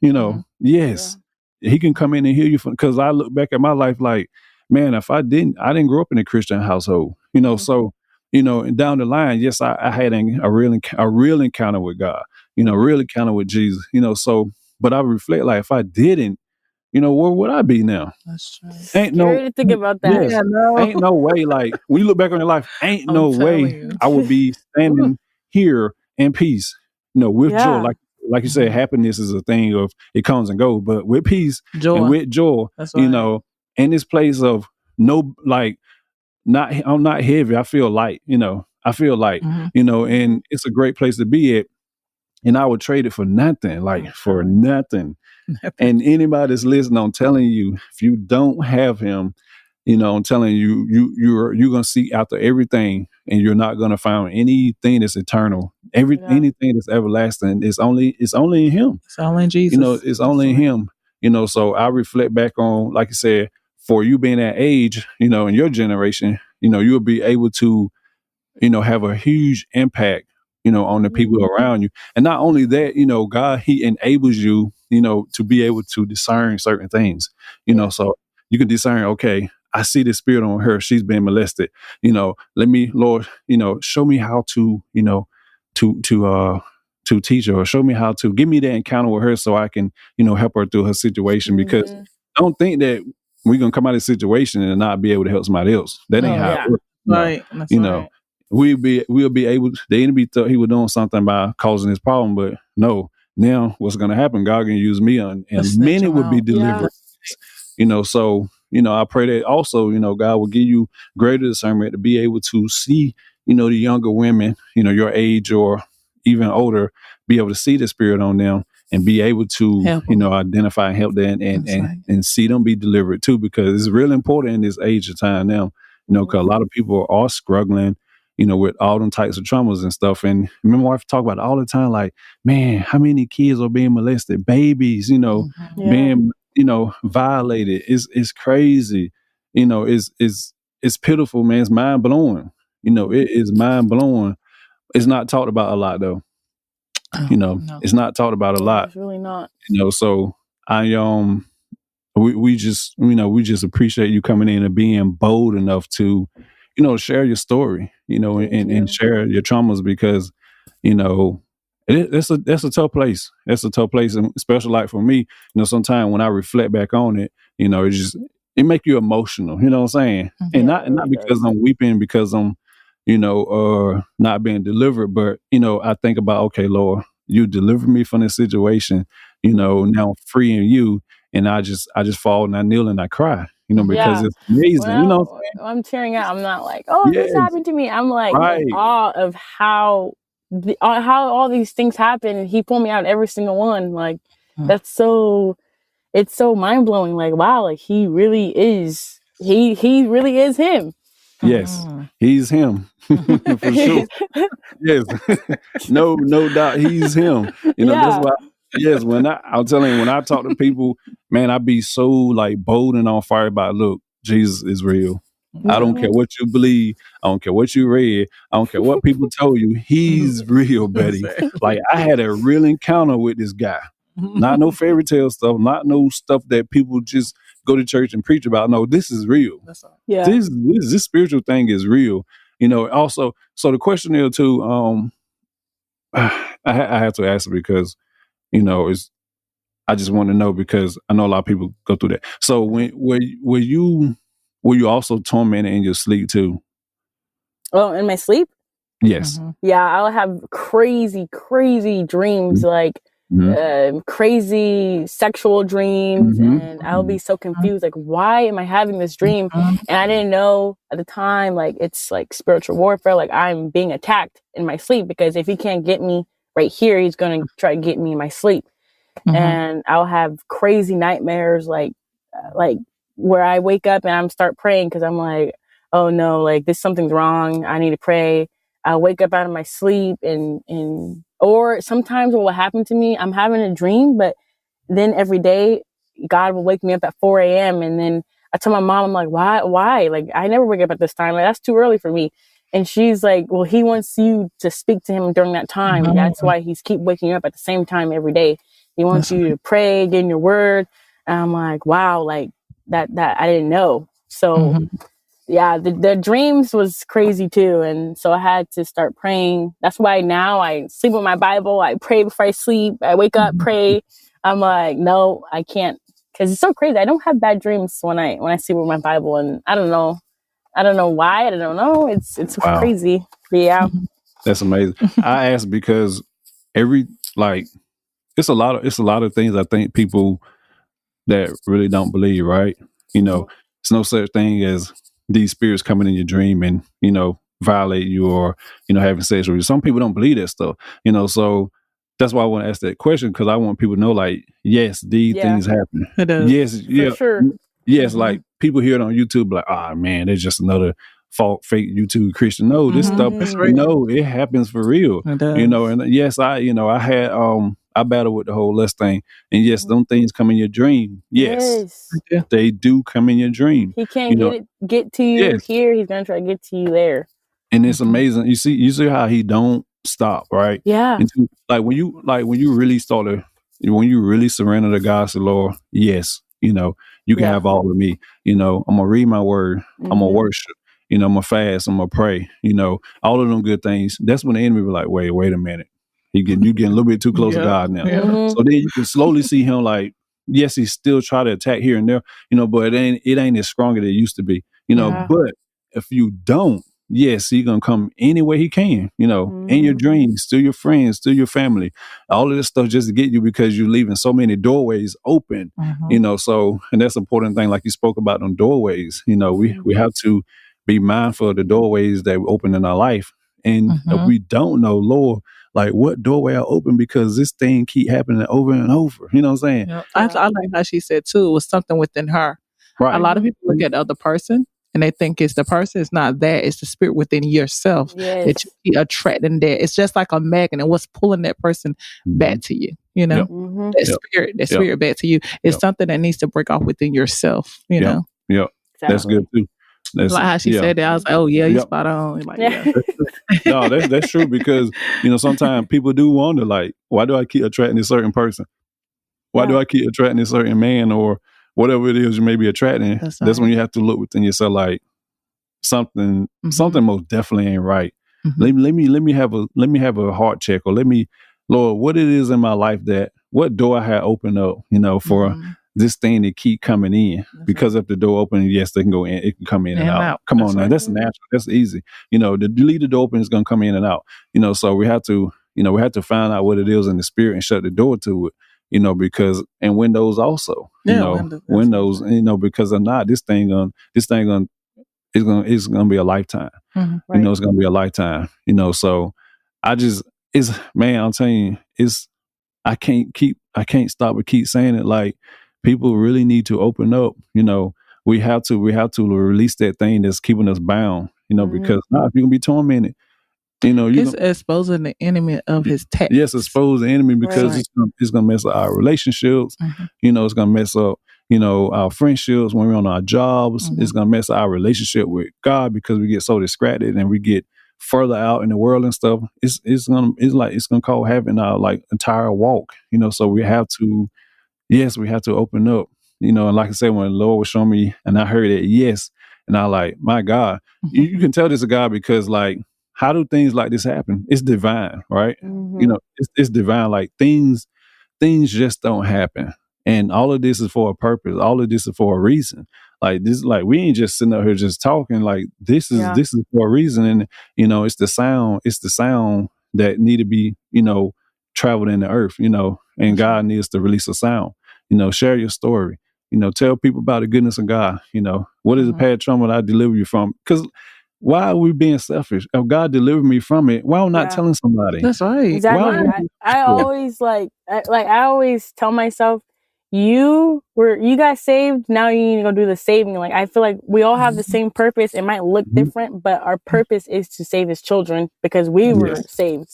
Yes, he can come in and heal you, because I look back at my life like, man, if I didn't grow up in a Christian household, so, and down the line, yes, I had a real encounter with God, real encounter with Jesus, so, but I reflect like, if I didn't, where would I be now? That's true. Ain't Scary to think about that. Yes, Yeah, no. ain't no way. Like, when you look back on your life, ain't I'm no telling way you. I would be standing here in peace, with joy. Like you said, happiness is a thing of it comes and goes, but with peace Joy. and with joy, That's right. in this place of I'm not heavy. I feel light, I feel light, and it's a great place to be at. And I would trade it for nothing, for nothing. And anybody that's listening, I'm telling you, if you don't have him, I'm telling you, you're gonna seek after everything, and you're not gonna find anything that's eternal. Anything that's everlasting is only in him. It's all in Jesus. It's only in him. So I reflect back on, like I said, for you being that age, in your generation, you'll be able to, have a huge impact, on the people around you. And not only that, God, he enables you, to be able to discern certain things, so you can discern, okay, I see the spirit on her. She's been molested. Let me, Lord, show me how to, to teach her, or show me how to give me that encounter with her so I can, help her through her situation. Because don't think that we're going to come out of the situation and not be able to help somebody else. That ain't how it works. Right. That's right. We'll be able, the enemy thought he was doing something by causing this problem, but no, now what's going to happen? God can use me and many would be delivered. So, I pray that also, God will give you greater discernment to be able to see, the younger women, your age or even older, be able to see the spirit on them and be able to, identify and help them and see them be delivered too, because it's really important in this age of time now, because a lot of people are struggling, with all them types of traumas and stuff. And remember, my wife talk about it all the time, like, man, how many kids are being molested? Babies, Yeah. being, violated. It's crazy. It's pitiful, man. It's mind blowing. It is mind blowing. It's not talked about a lot though. No. It's not talked about a lot. It's really not. So I we just we just appreciate you coming in and being bold enough to share your story, Thank you. and share your traumas, because that's a tough place. That's a tough place, and especially like for me, sometimes when I reflect back on it, it make you emotional. You know what I'm saying? Mhm. And Yeah, not it really because does. I'm weeping, because I'm not being delivered, but I think about, okay, Lord, you delivered me from this situation. Now I'm free in you, and I just fall and I kneel and I cry. Because Yeah. it's amazing. When You know what I'm I'm tearing out, I'm not like, oh, this Yes. happened to me. I'm like in Right. awe of how all these things happen, and he pulled me out every single one. Like Mm. it's so mind blowing. Like wow, like he really is. He really is him. Yes, Mhm. he's him for sure. Yes, no doubt, he's him. That's Yeah. why. Yes, I'm telling you, when I talk to people, man, I be so like bold and on fire about, look, Jesus is real. I don't care what you believe. I don't care what you read. I don't care what people told you. He's real, Betty. Like I had a real encounter with this guy. Not no fairy tale stuff. Not no stuff that people just go to church and preach about. No, this is real. That's all. Yeah. This spiritual thing is real. Also, so the question here too, I have to ask it because, it's, I just want to know, because I know a lot of people go through that. So when, were you also tormented in your sleep too? Oh, in my sleep? Yes. Mhm. Yeah, I'll have crazy dreams, like Mhm. crazy sexual dreams, Mhm. and I'll be so confused, like why am I having this dream? And I didn't know at the time, like it's like spiritual warfare, like I'm being attacked in my sleep, because if he can't get me right here, he's gonna try to get me in my sleep. Mhm. And I'll have crazy nightmares, like where I wake up and I'm start praying, because I'm like, oh no, like something's wrong, I need to pray. I wake up out of my sleep, and or sometimes what will happen to me, I'm having a dream, but then every day God will wake me up at 4 a.m. and then I tell my mom, I'm like, why? Like I never wake up at this time. Like that's too early for me. And she's like, well, he wants you to speak to him during that time. Mhm. That's why he's keep waking up at the same time every day. He wants That's you to pray, get in your word. And I'm like, wow, like that I didn't know. So Mhm. yeah, the dreams was crazy too. And so I had to start praying. That's why now I sleep with my Bible. I pray before I sleep. I wake up, pray. I'm like, no, I can't. Cause it's so crazy. I don't have bad dreams when I sleep with my Bible, and I don't know why. I don't know. It's Wow. crazy. But yeah. That's amazing. I asked because it's a lot of things I think people that really don't believe, right? It's no such thing as these spirits coming in your dream and, violate you or, having sex with you. Some people don't believe that stuff, so that's why I want to ask that question, because I want people to know, like, yes, these Yeah. things happen. It does. Yes, yeah. sure. Yes, Mhm. like people hear it on YouTube, like, ah, man, they're just another fake YouTube Christian. No, this Mhm. stuff, It's real. no, it happens for real. It does. And yes, I had I battle with the whole lust thing, and yes, them things come in your dream. Yes, Yeah. they do come in your dream. He can't get to you Yes. here. He's gonna try to get to you there. And it's Mhm. amazing. You see how he don't stop, right? Yeah. Until, when you really start to, when you really surrender to God, say, Lord, yes, you can Yeah. have all of me. I'm gonna read my word. I'm gonna Mhm. worship. I'm gonna fast. I'm gonna pray. All of them good things. That's when the enemy be like, wait a minute. You getting a little bit too close to Yeah. God now. Yeah. Mhm. So then you can slowly see him, like, yes, he still try to attack here and there, but it ain't as strong as it used to be, Yeah. But if you don't, yes, he gonna come any way he can, in your Mhm. dreams, through your friends, through your family, all of this stuff just to get you, because you're leaving so many doorways open, Mhm. So, and that's an important thing, like you spoke about them doorways, we have to be mindful of the doorways that we open in our life. And if Mhm. we don't know, Lord, like what doorway I open, because this thing keep happening over and over. You know what I'm saying? Yeah. I like how she said too, it was something within her. Right. A lot of people look at the other person and they think it's the person. It's not that. It's the spirit within yourself that Yes. you keep attracting that. It's just like a magnet. What's pulling that person back to you? You know, Yep. Mm-hmm. that Yep. spirit back to you. It's Yep. something that needs to break off within yourself. You Yep. know, Yep. That's good too. That's like how she yeah. said that. I was like, oh yeah, you Yep. spot on. Like, Yeah. yeah. No, that's true because sometimes people do wonder like, why do I keep attracting a certain person? Why do Yeah. I keep attracting a certain man or whatever it is you may be attracting? That's That's right. when you have to look within yourself like something most definitely ain't right. Mhm. Let me have a heart check or Lord, what it is in my life what door I had opened up, for Mhm. this thing to keep coming in. That's Because if the door open, yes, they can go in, it can come in and out. Come That's on now, right. that's natural, that's easy. The leave the door open is gonna come in and out. So we have to, find out what it is in the spirit and shut the door to it. Because and windows also, Yeah, windows, windows, because if not, this thing gonna it's gonna be a lifetime. Mhm. Right. It's gonna be a lifetime. So I'm telling you, I can't stop but keep saying it. Like people really need to open up. We have to release that thing that's keeping us bound. Because if you're gonna be tormented, It's exposing the enemy of his tactics. yes, expose the enemy because Right. it's gonna mess up our relationships. Mhm. It's gonna mess up, our friendships when we're on our jobs. Mhm. It's gonna mess up our relationship with God because we get so distracted and we get further out in the world and stuff. It's gonna cause havoc in our like entire walk. So we have to open up. And like I said, when the Lord was showing me and I heard it, yes, and I like, my God, you can tell this is God because like, how do things like this happen? It's divine, right? Mhm. It's divine. Like things just don't happen. And all of this is for a purpose. All of this is for a reason. Like this, like we ain't just sitting up here just talking. Like this is Yeah. for a reason. And it's the sound that need to be, traveled in the earth, and God needs to release a sound. Share your story. Tell people about the goodness of God. What is the path trauma that I deliver you from? Because why are we being selfish? If God delivered me from it, why am I not Yeah. telling somebody? That's right. Exactly. Why? I always I always tell myself, you got saved, now you need to go do the saving. Like I feel like we all have the same purpose. It might look Mhm. different, but our purpose is to save his children because we were Yes. saved.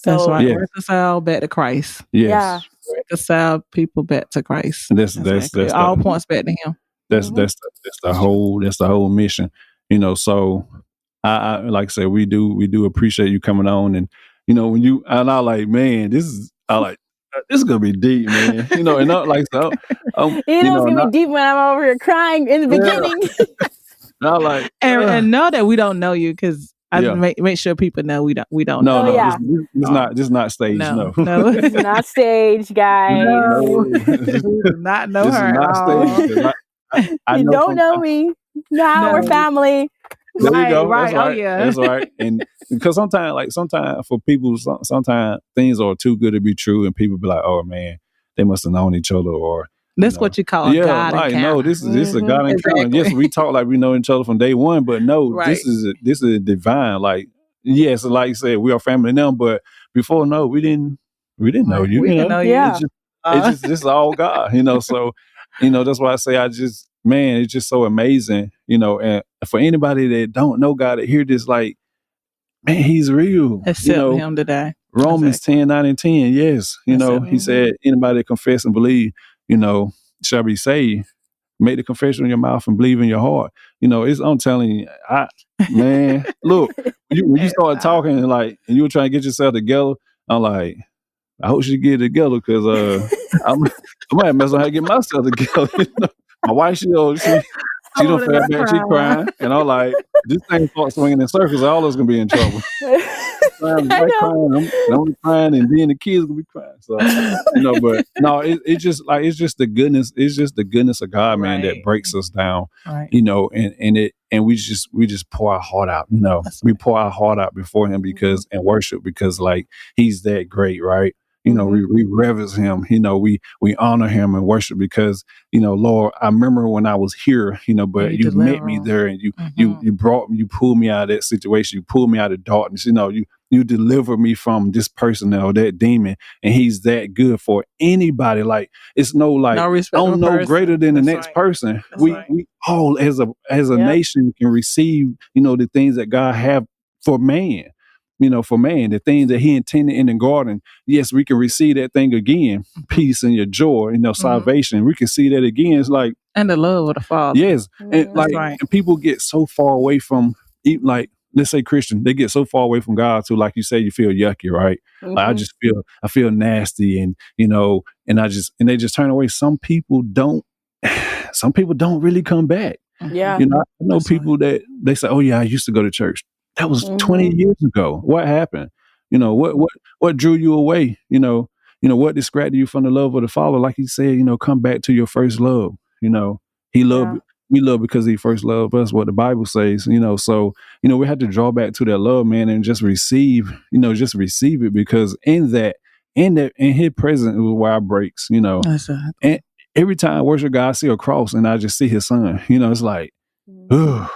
That's So right. Yeah. Reconcile back to Christ. Yes. yeah. Reconcile people back to Christ. That's all points back to Him. Mhm. that's the whole mission. So I like I said, we do appreciate you coming on, and when you and I like, man, this is gonna be deep, man. And not like so, It's gonna be deep when I'm over here crying in the Yeah. beginning. not like And know that we don't know you because I Yeah. make sure people know we don't no, know. Oh, yeah. this not staged. No, No, no. This is not staged, guys. No. No. We do not know this is her at not all. staged. 'Cause I You know don't from- know me. Now No. we're family. There you go. Right. That's Oh, right. yeah. That's right. And because sometimes for people, sometimes things are too good to be true, and people be like, "Oh man, they must have known each other," or That's what you call a God right. encounter. No, this is a Mhm. God encounter. Exactly. Yes, we talk like we know each other from day one, but no, Right. this is divine. Like, yes, like you said, we are family now, but before, no, we didn't know you. We you didn't know, know you. Yeah. it's just this is all God. So that's why I say man, it's just so amazing. And for anybody that don't know God to hear this, like, man, He's real. Accept Him today. Romans Exactly. 10:9-10. Yes. Accept He said, anybody that confess and believe, shall be saved. Make the confession in your mouth and believe in your heart. I'm telling you, man, look, when you started talking and you were trying to get yourself together, I'm like, I hope she get it together because I might mess up how to get myself together. My wife, she don't feel bad, she crying, and I'm like, this thing starts swinging in circles, all of us gonna be in trouble. I'm I know. crying, and then the kids gonna be crying. So but no, it's just the goodness. It's just the goodness of God, man, that Right. breaks us down. Right. And we just pour our heart out. That's We pour our heart out before Him because and worship because He's that great, right? We reverence Him. We honor Him and worship because Lord, I remember when I was here, but You you met deliver me us. there and Mhm. you pulled me out of that situation. You pulled me out of darkness. you deliver me from this person or that demon, and he's that good for anybody. Like, it's no like, No respect I of don't a know person. greater than the That's next right. person. That's We right. we all as a Yep. nation can receive, the things that God have for man. For man, the things that he intended in the garden. Yes, we can receive that thing again. Peace and your joy, salvation. We can see that again. It's like, And the love of the Father. yes. And Mhm. like, right. and people get so far away from, like, let's say Christian, they get so far away from God too. Like you say, you feel yucky, right? Like, Mhm. I feel nasty, and and they just turn away. Some people don't really come back. Yeah. I know That's people that they say, "Oh yeah, I used to go to church." That was 20 Mhm. years ago. What happened? What drew you away? What distracted you from the love of the Father? Like he said, come back to your first love. He loved Yeah. we love because he first loved us. What the Bible says. So we have to draw back to that love, man, and just receive. Just receive it, because in his presence is where I breaks. That's right. And every time I worship God, I see a cross and I just see his son. It's like, Mhm.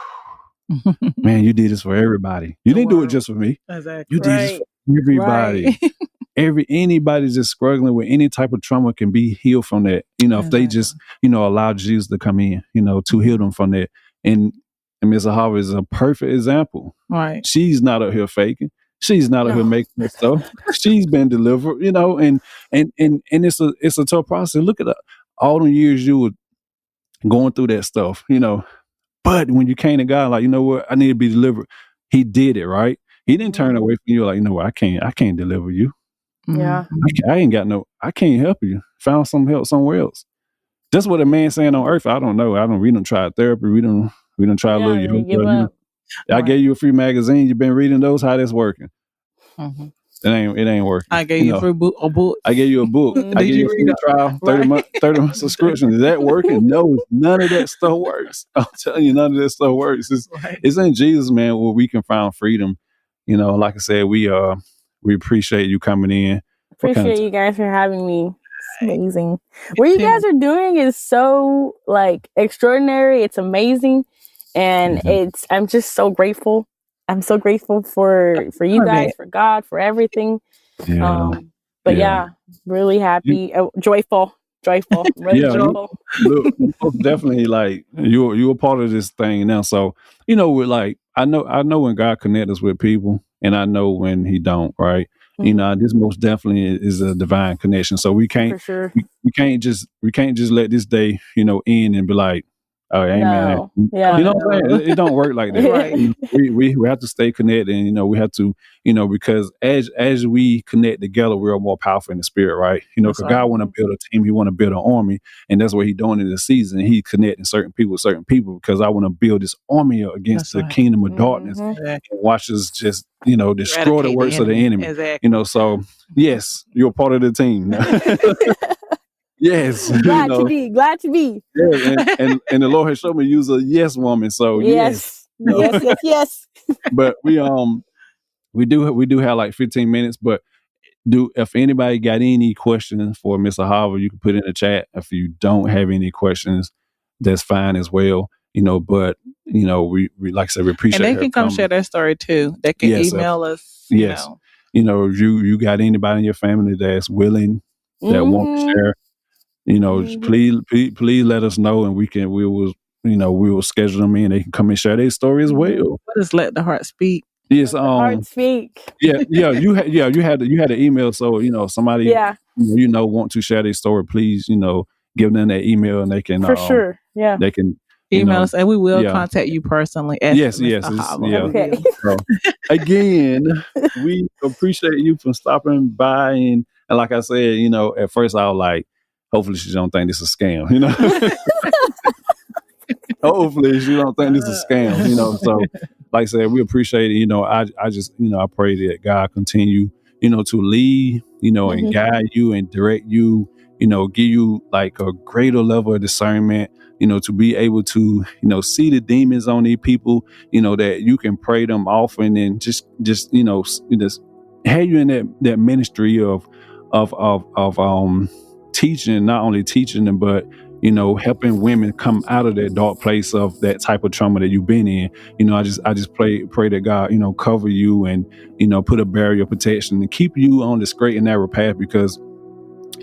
man, you did this for everybody. You The didn't do it world. just for me. Exactly. You did this Right. for everybody. Right. Anybody just struggling with any type of trauma can be healed from that. If they just, allow Jesus to come in, to heal them from that. And Ms. Ahava is a perfect example. Right. She's not out here faking. She's not out here No. making that stuff. She's been delivered, and it's a tough process. Look at all the years you were going through that stuff, But when you came to God, like, you know what, I need to be delivered. He did it, right? He didn't turn away from you, like, you know what, I can't deliver you. Yeah. I can't help you. Found some help somewhere else. That's what a man saying on earth. I don't know. We done tried therapy. We done tried a Yeah. little They yoga. give up. I gave you a free magazine. You've been reading those. How that's working? Mhm. It ain't working. I gave you a free a book. I gave you a book. Mhm. I Did gave you you a read free it? trial, 30 month subscription. Is that working? No, none of that stuff works. I'm telling you, none of that stuff works. Right. It's in Jesus, man, where we can find freedom. Like I said, we appreciate you coming in. Appreciate you guys for having me. It's amazing. What you guys are doing is so like extraordinary. It's amazing, and I'm just so grateful. I'm so grateful for you guys, for God, for everything. Yeah. But Yeah. really happy, joyful. I'm really Yeah, joyful. Look, most definitely, like, you're a part of this thing now. So, with like, I know when God connects us with people, and I know when he don't, right? This most definitely is a divine connection. So we can't For sure. we can't just let this day, end and be like, oh, amen. No. Yeah. You know what I'm saying? It don't work like that. Right. We have to stay connected, and we have to, because as we connect together, we're more powerful in the spirit, right? That's Because right. God want to build a team, he want to build an army, and that's what he's doing in this season. He connecting certain people with certain people, because I want to build this army against That's the right. kingdom of darkness, Mhm. Exactly. and watch us just, destroy the Eradicate works of the enemy. Exactly. So yes, you're a part of the team. Yes, Glad to be. yeah, and the Lord has shown me use a yes woman. So yes. Yes. But we do have like 15 minutes. But if anybody got any questions for Miss Ahava, you can put in the chat. If you don't have any questions, that's fine as well. But we like I said, we appreciate. And they can come share their story too. They can Yes, email us. yes. If you got anybody in your family that's willing, that want to share, please let us know, and we will schedule them in. They can come and share their story as well. What is let the heart speak? Yes, The heart speak. yeah, you had the email, so somebody want to share their story, please give them that email, and they can For sure. Yeah. they can Email us, and we will yeah. contact you personally. Yes, Mr. yes, Ahava. yeah. Okay. So, again, we appreciate you for stopping by, and like I said, at first I was like, hopefully she don't think this is a scam, hopefully she don't think this is a scam, so like I said, we appreciate it. I just I pray that God continue to lead, and guide you and direct you, give you like a greater level of discernment, to be able to see the demons on these people, that you can pray them off, and then just have you in that ministry of teaching, not only teaching them, but you know, helping women come out of that dark place of that type of trauma that you've been in. You know, I just pray that God, you know, cover you and, you know, put a barrier of protection and keep you on the straight and narrow path, because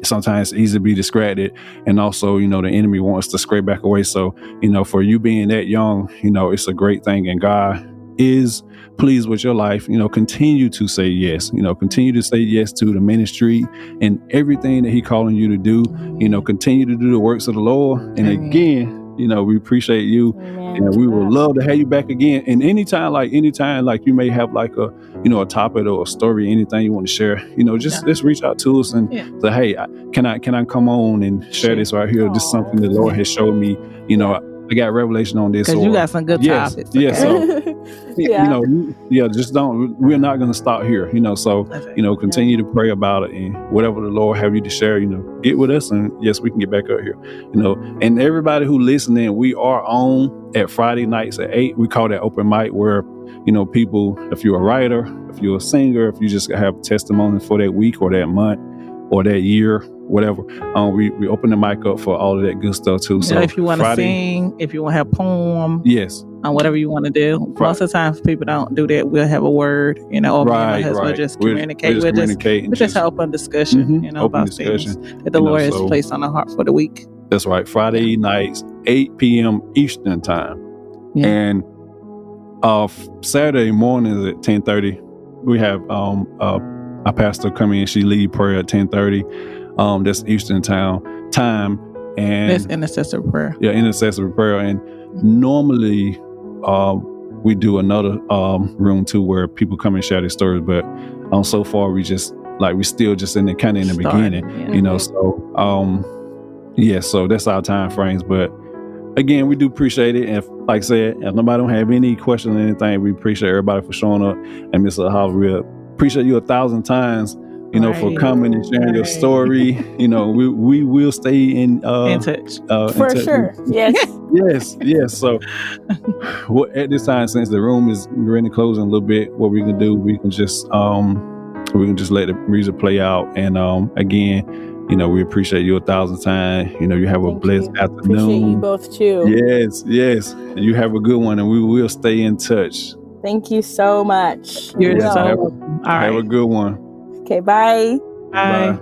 sometimes it's easy to be distracted, and also, you know, the enemy wants to scrape back away. So, you know, for you being that young, you know, it's a great thing, and God is pleased with your life. You know, continue to say yes. You know, continue to say yes to the ministry and everything that He calling you to do. You know, continue to do the works of the Lord. And again, you know, we appreciate you, and we would love to have you back again. And anytime like you may have like a, you know, a topic or a story, anything you want to share, you know, just reach out to us and say, hey, can I come on and share this right here? This is something the Lord has showed me. You know, I got revelation on this. Because you got some good topics. Yeah. So, you know, just don't. We're not going to stop here. You know, so you know, continue to pray about it, and whatever the Lord have you to share, you know, get with us, and yes, we can get back up here. You know, and everybody who listening, we are on at Friday nights at 8. We call that open mic, where, you know, people, if you're a writer, if you're a singer, if you just have testimony for that week or that month or that year, whatever, we open the mic up for all of that good stuff too. So if you want to sing, if you want to have a poem, yes, whatever you want to do. Most of the time, people don't do that. We'll have a word, you know, or we'll just communicate. We'll just have open discussion, you know, about things that the Lord has placed on our heart for the week. That's right. Friday nights, 8 p.m. Eastern time, and Saturday mornings at 10:30, we have our pastor come in. She lead prayer at 10:30. That's Eastern time, and that's intercessory prayer. Yeah, intercessory prayer. And normally, we do another room too, where people come and share their stories. But so far, we still just in the kind of in the beginning, you know. So so that's our time frames. But again, we do appreciate it. And like I said, if nobody don't have any questions or anything, we appreciate everybody for showing up. And Mr. Hollis, we appreciate you 1,000 times, you know, for coming and sharing your story. You know, we will stay in touch. For sure. Yes. Yes. So at this time, since the room is ready to close in a little bit, what we can do, we can just let the music play out. And again, you know, we appreciate you 1,000 times. You know, you have a blessed afternoon. Appreciate you both too. Yes. You have a good one, and we will stay in touch. Thank you so much. Have a good one. Okay, bye. Bye.